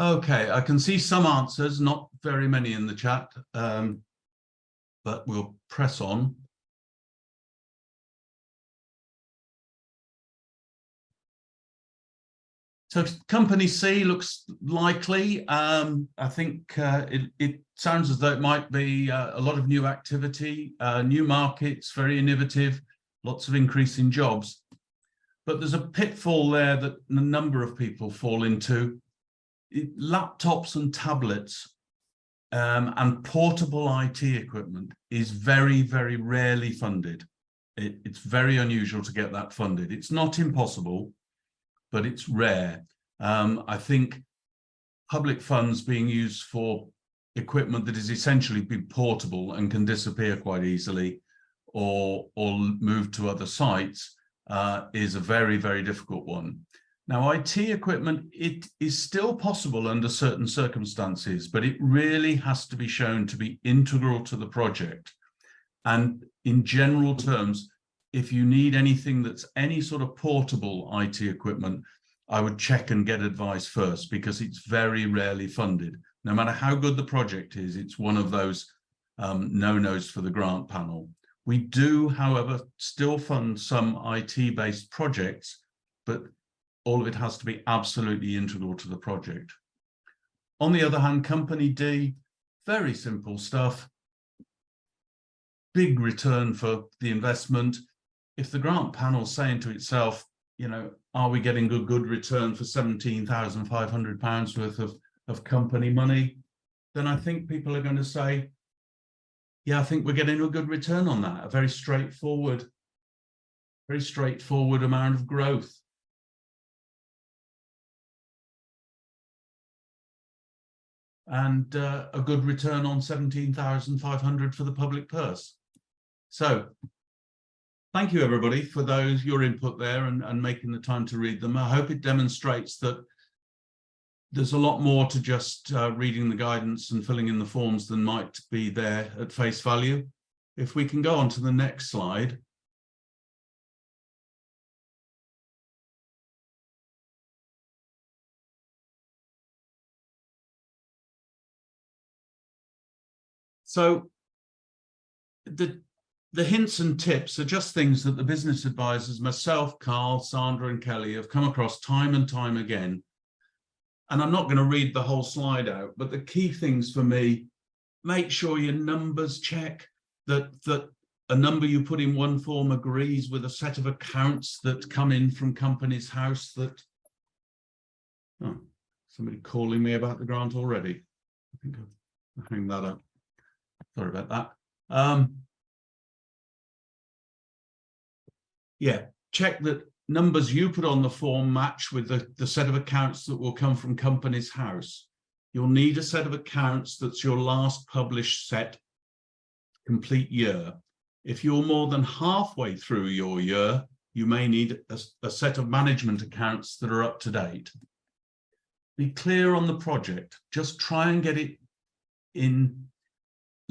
Speaker 4: Okay, I can see some answers, not very many in the chat, but we'll press on. So company C looks likely. I think it sounds as though it might be a lot of new activity, new markets, very innovative, lots of increase in jobs. But there's a pitfall there that a number of people fall into. Laptops and tablets and portable IT equipment is very, very rarely funded. It's very unusual to get that funded. It's not impossible, but it's rare. I think public funds being used for equipment that is essentially be portable and can disappear quite easily or move to other sites is a very, very difficult one. Now, IT equipment, it is still possible under certain circumstances, but it really has to be shown to be integral to the project. And in general terms, if you need anything that's any sort of portable IT equipment, I would check and get advice first, because it's very rarely funded. No matter how good the project is, it's one of those no-nos for the grant panel. We do, however, still fund some IT-based projects, but all of it has to be absolutely integral to the project. On the other hand, company D, very simple stuff. Big return for the investment. If the grant panel's saying to itself, you know, are we getting a good return for £17,500 worth of company money? Then I think people are going to say, yeah, I think we're getting a good return on that. A very straightforward amount of growth. And a good return on 17,500 for the public purse. So thank you, everybody, for your input there and making the time to read them. I hope it demonstrates that there's a lot more to just reading the guidance and filling in the forms than might be there at face value. If we can go on to the next slide. So the hints and tips are just things that the business advisors, myself, Carl, Sandra and Kelly, have come across time and time again. And I'm not going to read the whole slide out, but the key things for me, make sure your numbers check, that a number you put in one form agrees with a set of accounts that come in from Companies House. That, oh, somebody calling me about the grant already. I think I'll hang that up. Sorry about that. Yeah, check that numbers you put on the form match with the set of accounts that will come from Companies House. You'll need a set of accounts that's your last published set complete year. If you're more than halfway through your year, you may need a set of management accounts that are up to date. Be clear on the project. Just try and get it in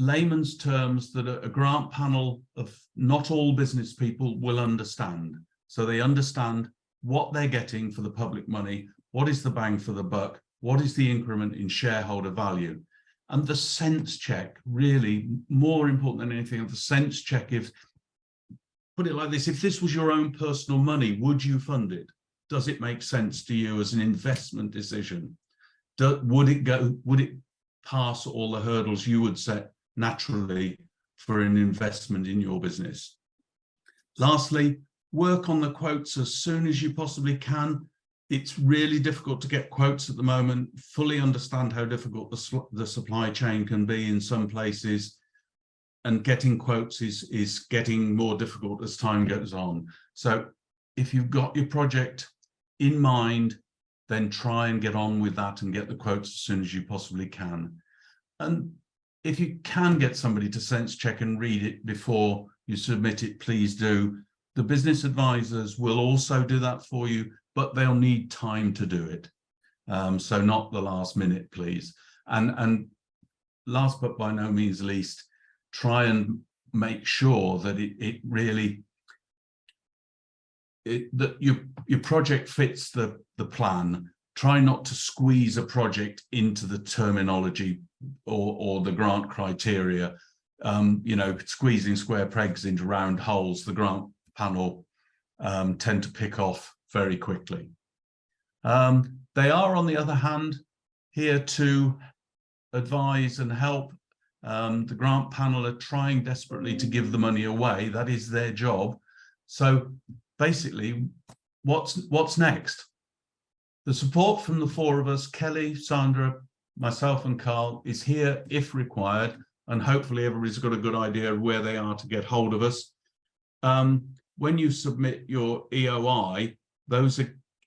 Speaker 4: layman's terms that a grant panel of not all business people will understand. So they understand what they're getting for the public money, what is the bang for the buck, what is the increment in shareholder value. And the sense check, really more important than anything, the sense check is, put it like this, if this was your own personal money, would you fund it? Does it make sense to you as an investment decision? Would it pass all the hurdles you would set naturally for an investment in your business? Lastly, work on the quotes as soon as you possibly can. It's really difficult to get quotes at the moment. Fully understand how difficult the supply chain can be in some places, and getting quotes is getting more difficult as time goes on. So if you've got your project in mind, then try and get on with that and get the quotes as soon as you possibly can. And if you can get somebody to sense check and read it before you submit it, please do. The business advisors will also do that for you, but they'll need time to do it. So not the last minute, please. And last but by no means least, try and make sure that that your project fits the plan. try not to squeeze a project into the terminology or the grant criteria. You know, squeezing square pegs into round holes, the grant panel tend to pick off very quickly. They are, on the other hand, here to advise and help. The grant panel are trying desperately to give the money away. That is their job. So basically, what's next? The support from the four of us, Kelly, Sandra, myself and Carl, is here if required, and hopefully everybody's got a good idea of where they are to get hold of us. When you submit your EOI, those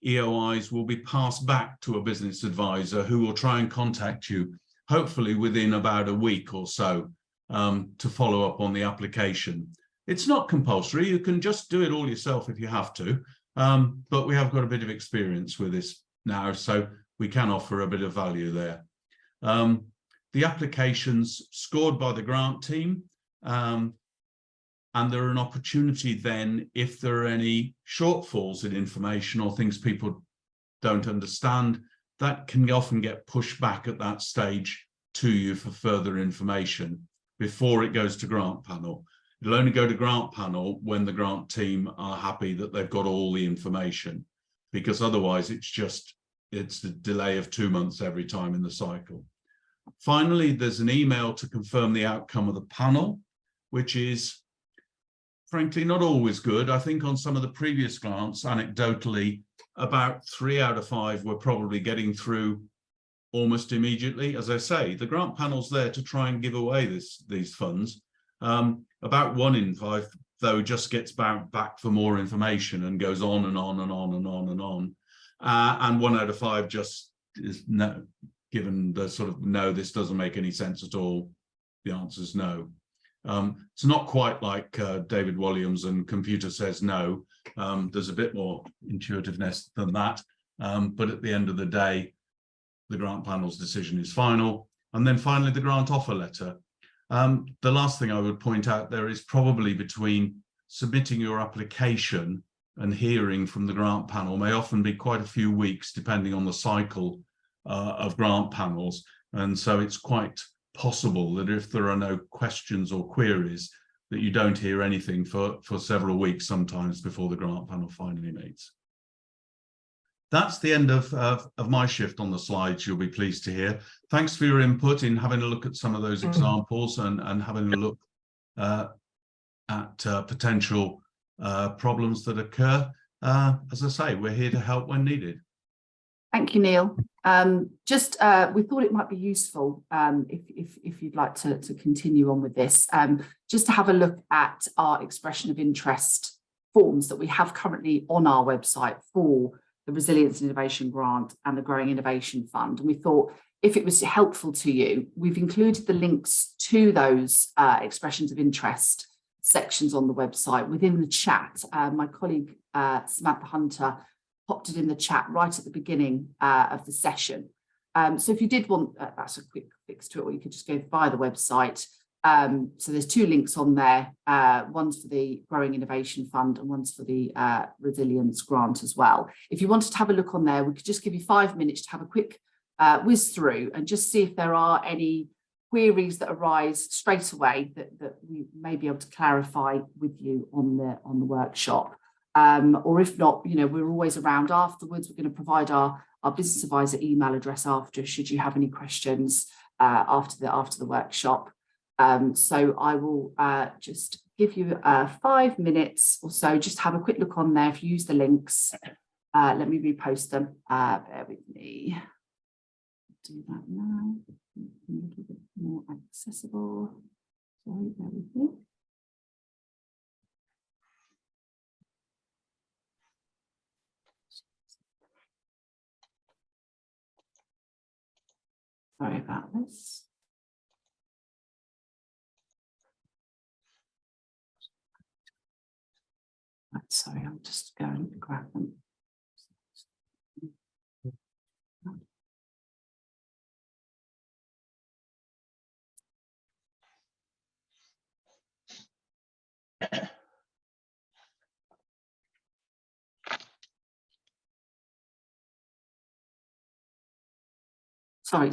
Speaker 4: EOIs will be passed back to a business advisor who will try and contact you, hopefully within about a week or so, to follow up on the application. It's not compulsory. You can just do it all yourself if you have to, but we have got a bit of experience with this now, so we can offer a bit of value there. The applications scored by the grant team, and there are an opportunity then, if there are any shortfalls in information or things people don't understand, that can often get pushed back at that stage to you for further information before it goes to grant panel. It'll only go to grant panel when the grant team are happy that they've got all the information, because otherwise it's a delay of 2 months every time in the cycle. Finally, there's an email to confirm the outcome of the panel, which is frankly not always good. I think on some of the previous grants, anecdotally, about 3 out of 5 were probably getting through almost immediately. As I say, the grant panel's there to try and give away these funds. About 1 in 5, though, just gets back for more information and goes on and on and on and on and on. And 1 out of 5 just is no, given the sort of no, this doesn't make any sense at all. The answer is no. It's not quite like David Walliams and Computer Says No. There's a bit more intuitiveness than that. But at the end of the day, the grant panel's decision is final. And then finally, the grant offer letter. The last thing I would point out there is probably between submitting your application and hearing from the grant panel may often be quite a few weeks, depending on the cycle of grant panels. And so it's quite possible that if there are no questions or queries, that you don't hear anything for several weeks sometimes before the grant panel finally meets. That's the end of my shift on the slides, you'll be pleased to hear. Thanks for your input in having a look at some of those examples and having a look at potential problems that occur. As I say, we're here to help when needed.
Speaker 1: Thank you, Neil. We thought it might be useful if you'd like to continue on with this, just to have a look at our expression of interest forms that we have currently on our website for the Resilience and Innovation Grant and the Growing Innovation Fund. And we thought if it was helpful to you, we've included the links to those expressions of interest sections on the website within the chat. My colleague Samantha Hunter popped it in the chat right at the beginning of the session. So if you did want, that's a quick fix to it, or you could just go via the website. So there's 2 links on there. One's for the Growing Innovation Fund and one's for the Resilience Grant as well. If you wanted to have a look on there, we could just give you 5 minutes to have a quick whiz through and just see if there are any queries that arise straight away that we may be able to clarify with you on the workshop. Or if not, you know, we're always around afterwards. We're going to provide our business advisor email address after, should you have any questions after the workshop. So I will just give you 5 minutes or so, just have a quick look on there. If you use the links, let me repost them. Bear with me. Do that now. A little bit more accessible. Sorry, bear with me. Sorry about this. Right, sorry, I'm just going to grab them. Sorry,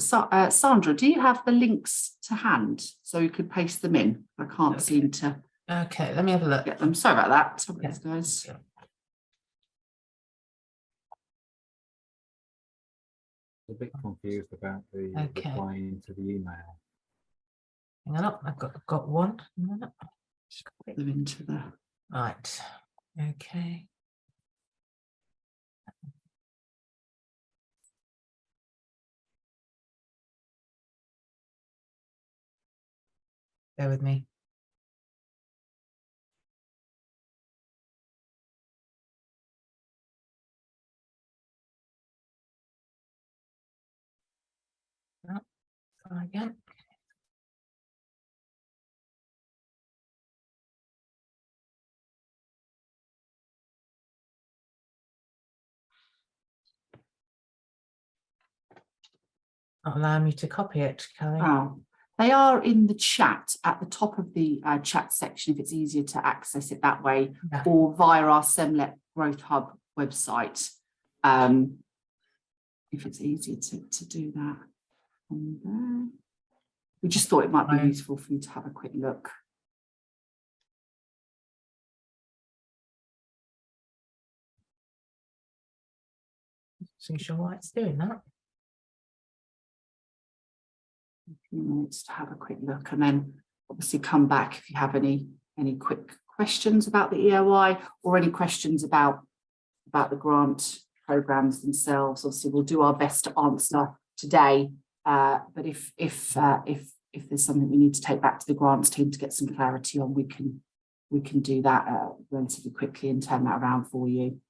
Speaker 1: Sandra, do you have the links to hand so you could paste them in? I can't
Speaker 2: Okay.
Speaker 1: seem to
Speaker 2: Okay, let me have a look.
Speaker 1: get them. Sorry about that. Sorry,
Speaker 2: Yeah.
Speaker 1: guys.
Speaker 8: A bit confused about the
Speaker 2: Okay.
Speaker 8: replying to the email.
Speaker 2: Hang on, I've got one.
Speaker 1: Just put them into the.
Speaker 2: Right. Okay. Bear with me. Oh, try again. Not allowing me to copy it, Kelly.
Speaker 1: Oh, they are in the chat at the top of the chat section if it's easier to access it that way,
Speaker 2: Yeah.
Speaker 1: or via our SEMLEP Growth Hub website. If it's easier to do that on there. We just thought it might be
Speaker 2: Right.
Speaker 1: useful for you to have a quick look.
Speaker 2: So you sure why it's doing that?
Speaker 1: A few minutes to have a quick look, and then obviously come back if you have any quick questions about the EOI or any questions about the grant programs themselves. Obviously, we'll do our best to answer today, but if there's something we need to take back to the grants team to get some clarity on, we can do that relatively quickly and turn that around for you.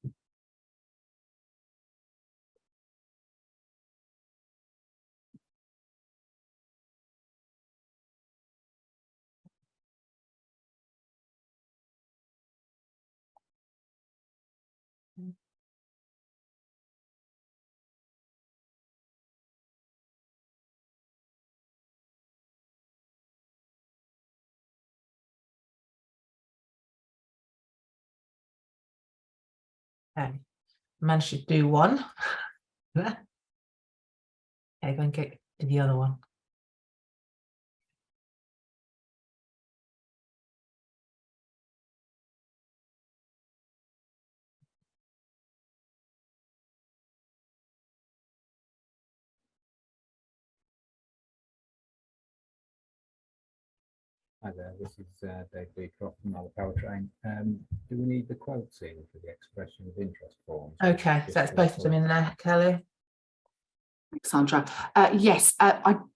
Speaker 2: Okay. Managed to do one. Okay, go and get to the other one.
Speaker 8: Hi there, this is Dave Beecroft from Mother Powertrain. Do we need the quotes in for the expression of interest forms?
Speaker 2: Okay, so that's both of them in there, Kelly.
Speaker 1: Thanks, Sandra. Yes,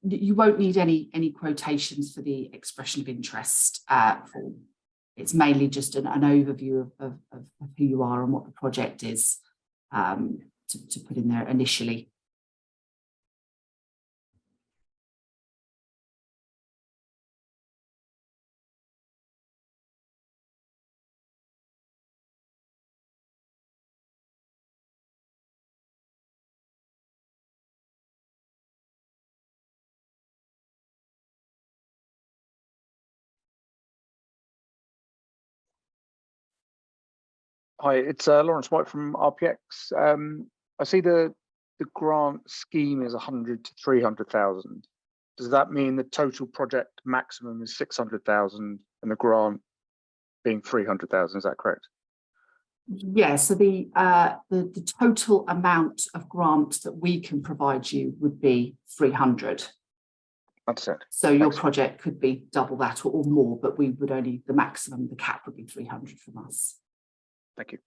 Speaker 1: you won't need any quotations for the expression of interest form. It's mainly just an overview of who you are and what the project is to put in there initially.
Speaker 9: Hi, it's Lawrence White from RPX. I see the grant scheme is 100 to 300,000. Does that mean the total project maximum is 600,000 and the grant being 300,000? Is that correct?
Speaker 1: Yeah, so the total amount of grant that we can provide you would be 300.
Speaker 9: Understand.
Speaker 1: So your
Speaker 9: Thanks.
Speaker 1: project could be double that or more, but we would only, the maximum, the cap would be 300 from us.
Speaker 9: Thank you.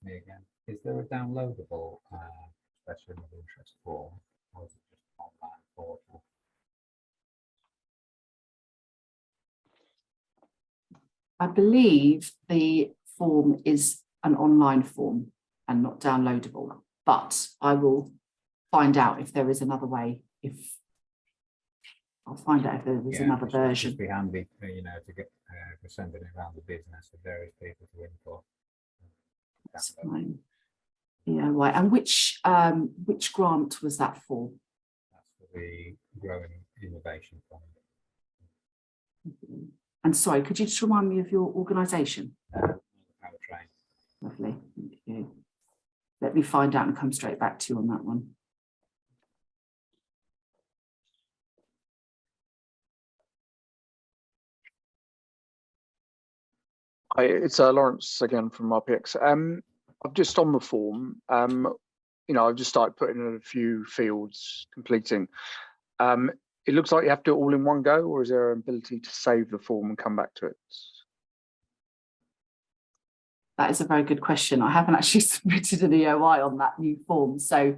Speaker 8: Me again. Is there a downloadable expression of interest form, or is it just an online portal?
Speaker 1: I believe the form is an online form and not downloadable, but I will find out if there is another way. If I'll find out if there's another
Speaker 8: it's just
Speaker 1: version.
Speaker 8: be handy, you know, to get for sending it around the business for various people to input.
Speaker 1: That's fine. Yeah, right. And which grant was that for?
Speaker 8: That's for the Growing Innovation Fund.
Speaker 1: And sorry, could you just remind me of your organisation?
Speaker 8: Powertrain.
Speaker 1: Lovely, thank you. Let me find out and come straight back to you on that one.
Speaker 9: Hi, it's Lawrence again from RPX. I've just on the form, you know, I've just started putting in a few fields, completing. It looks like you have to do it all in one go, or is there an ability to save the form and come back to it?
Speaker 1: That is a very good question. I haven't actually submitted an EOI on that new form. So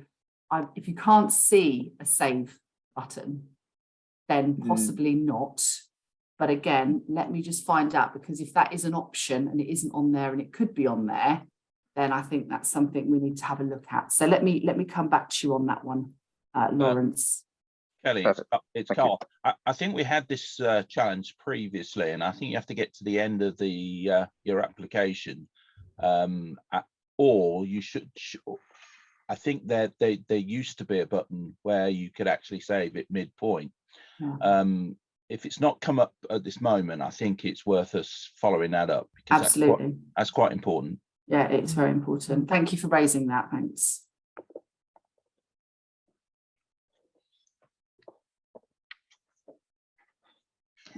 Speaker 1: if you can't see a save button, then possibly not. But again, let me just find out, because if that is an option and it isn't on there and it could be on there, then I think that's something we need to have a look at. So let me come back to you on that one, Lawrence.
Speaker 3: Kelly, it's Carl. I think we had this challenge previously, and I think you have to get to the end of the your application, or you should. I think that there used to be a button where you could actually save it midpoint.
Speaker 1: Yeah.
Speaker 3: If it's not come up at this moment, I think it's worth us following that up, because
Speaker 1: Absolutely.
Speaker 3: that's quite important.
Speaker 1: Yeah, it's very important. Thank you for raising that. Thanks.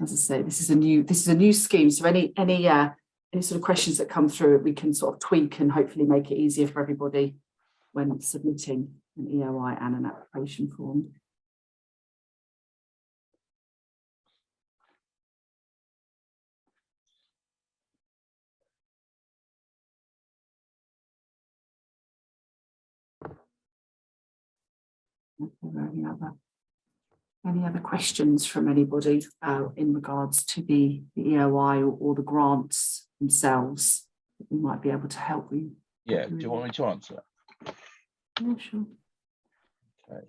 Speaker 1: As I say, this is a new scheme. So any sort of questions that come through, we can sort of tweak and hopefully make it easier for everybody when submitting an EOI and an application form. Any other questions from anybody in regards to the EOI or the grants themselves that we might be able to help you?
Speaker 3: Yeah, do you want me to answer?
Speaker 1: Yeah, sure.
Speaker 3: Okay.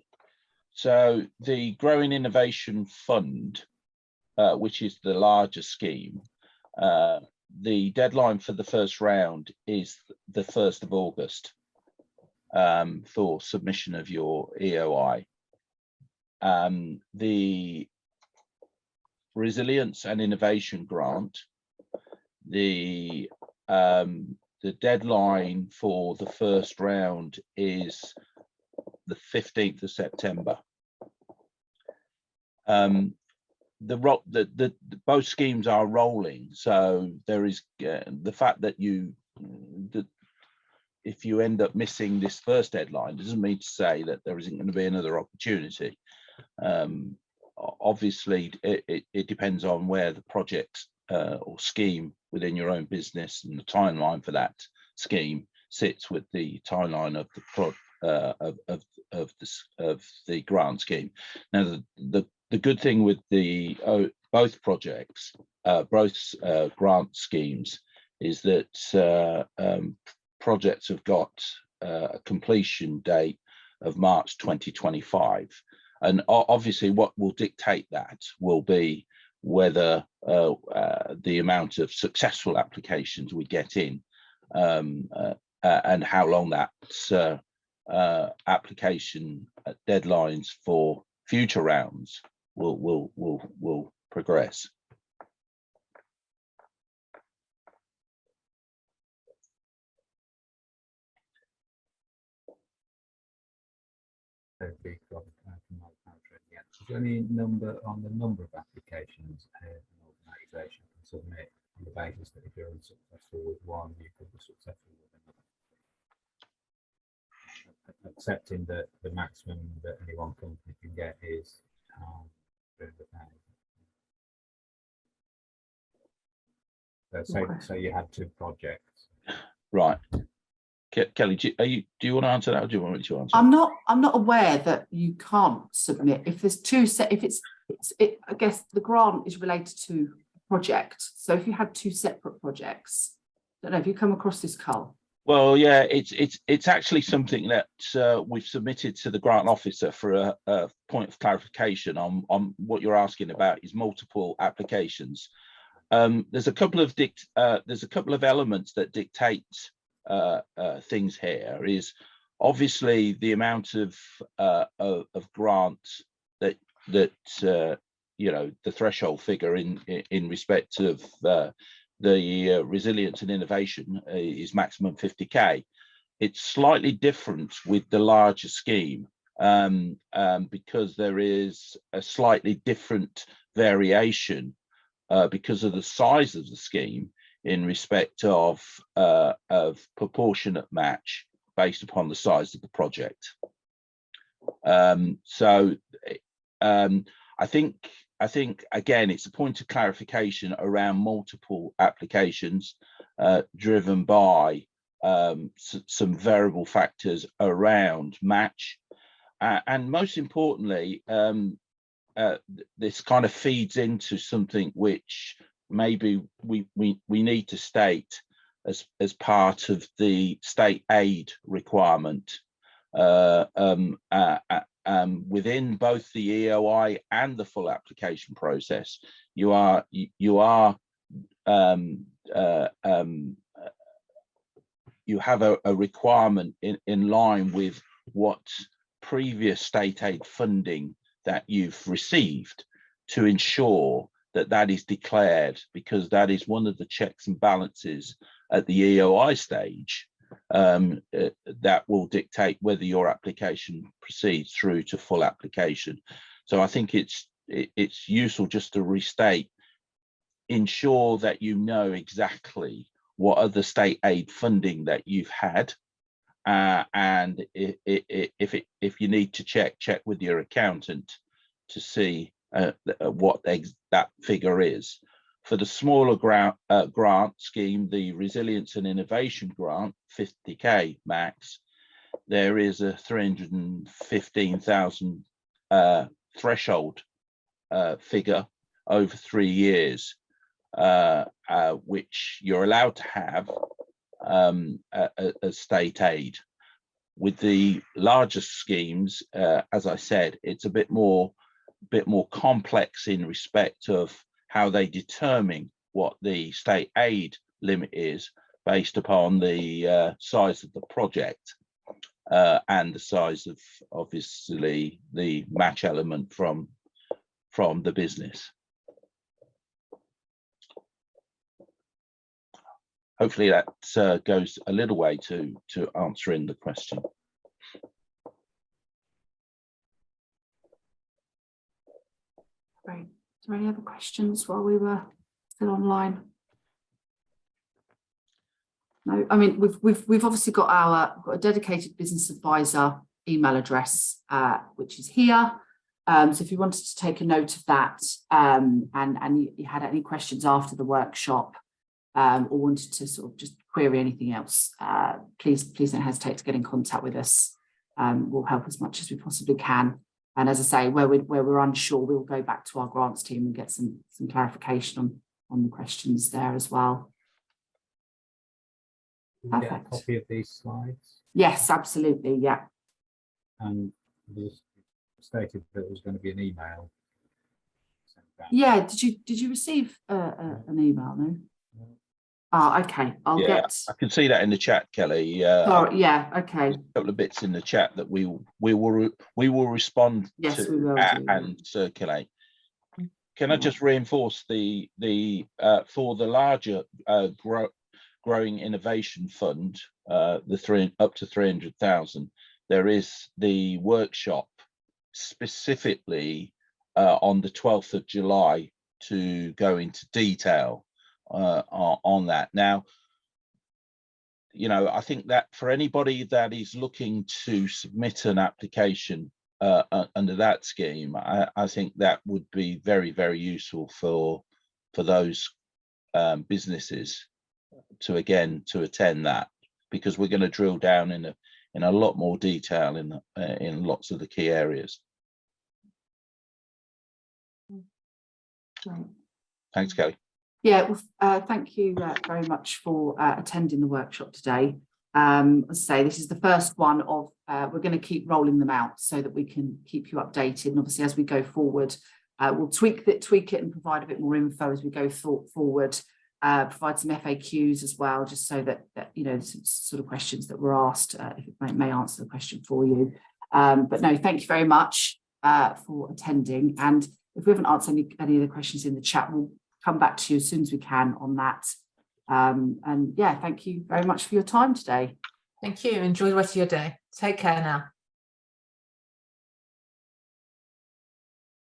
Speaker 3: So the Growing Innovation Fund, which is the larger scheme, the deadline for the first round is the 1st of August for submission of your EOI. The Resilience and Innovation Grant, the deadline for the first round is the 15th of September. Both schemes are rolling, so there is the fact that if you end up missing this first deadline, doesn't mean to say that there isn't going to be another opportunity. Obviously, it depends on where the project or scheme within your own business and the timeline for that scheme sits with the timeline of the grant scheme. Now, the good thing with both projects, both grant schemes, is that projects have got a completion date of March 2025. And obviously what will dictate that will be whether the amount of successful applications we get in and how long that application deadlines for future rounds will progress.
Speaker 8: Is there any number on the number of applications an organisation can submit on the basis that if you're unsuccessful with one, you could be successful with another? Accepting that the maximum that any one company can get is £300,000. So you had 2 projects.
Speaker 3: Right. Kelly, do you want to answer that, or do you want me to answer?
Speaker 1: I'm not aware that you can't submit if there's I guess the grant is related to a project. So if you had 2 separate projects, I don't know if you come across this, Carl.
Speaker 3: Well, yeah, it's actually something that we've submitted to the grant officer for a point of clarification on what you're asking about is multiple applications. There's a couple of elements that dictate things here. Is obviously the amount of grants that you know, the threshold figure in respect of the resilience and innovation is maximum 50k. It's slightly different with the larger scheme because there is a slightly different variation because of the size of the scheme in respect of proportionate match based upon the size of the project. I think again, it's a point of clarification around multiple applications driven by some variable factors around match. And most importantly, this kind of feeds into something which maybe we need to state as part of the state aid requirement within both the EOI and the full application process. You have a requirement in line with what previous state aid funding that you've received to ensure that that is declared, because that is one of the checks and balances at the EOI stage that will dictate whether your application proceeds through to full application. So I think it's useful just to restate, ensure that you know exactly what other state aid funding that you've had, and if you need to check with your accountant to see what that figure is. For the smaller grant scheme, the Resilience and Innovation Grant, 50k max, there is a 315,000 threshold figure over 3 years, which you're allowed to have as state aid. With the larger schemes, as I said, it's a bit more complex in respect of how they determine what the state aid limit is based upon the size of the project and the size of obviously the match element from the business. Hopefully that goes a little way to answering the question.
Speaker 1: Great. Is there any other questions while we were still online? No, I mean, we've obviously got a dedicated business advisor email address, which is here. So if you wanted to take a note of that, and you had any questions after the workshop, or wanted to sort of just query anything else, please don't hesitate to get in contact with us. We'll help as much as we possibly can. And as I say, where we're unsure, we'll go back to our grants team and get some clarification on the questions there as well.
Speaker 8: Can we get a copy of these slides?
Speaker 1: Yes, absolutely. Yeah.
Speaker 8: And there's stated that there was going to be an email sent back.
Speaker 1: Yeah. Did you receive an email? No. Oh, okay. I'll get.
Speaker 3: I can see that in the chat, Kelly.
Speaker 1: Sorry, yeah. Okay.
Speaker 3: A couple of bits in the chat that we will respond
Speaker 1: Yes,
Speaker 3: to
Speaker 1: we will
Speaker 3: and circulate. Can I just reinforce the for the larger growing innovation fund, up to 300,000, there is the workshop specifically on the 12th of July to go into detail on that. Now, you know, I think that for anybody that is looking to submit an application under that scheme, I think that would be very, very useful for those businesses to attend that, because we're going to drill down in a lot more detail in lots of the key areas.
Speaker 1: Right.
Speaker 3: Thanks, Kelly.
Speaker 1: Yeah, well, thank you very much for attending the workshop today. As I say, this is the first one of, we're going to keep rolling them out so that we can keep you updated. And obviously, as we go forward, we'll tweak it and provide a bit more info as we go forward, provide some FAQs as well, just so that you know, sort of questions that were asked, if it may answer the question for you. But no, thank you very much for attending. And if we haven't answered any of the questions in the chat, we'll come back to you as soon as we can on that. And yeah, thank you very much for your time today.
Speaker 2: Thank you. Enjoy the rest of your day. Take care now.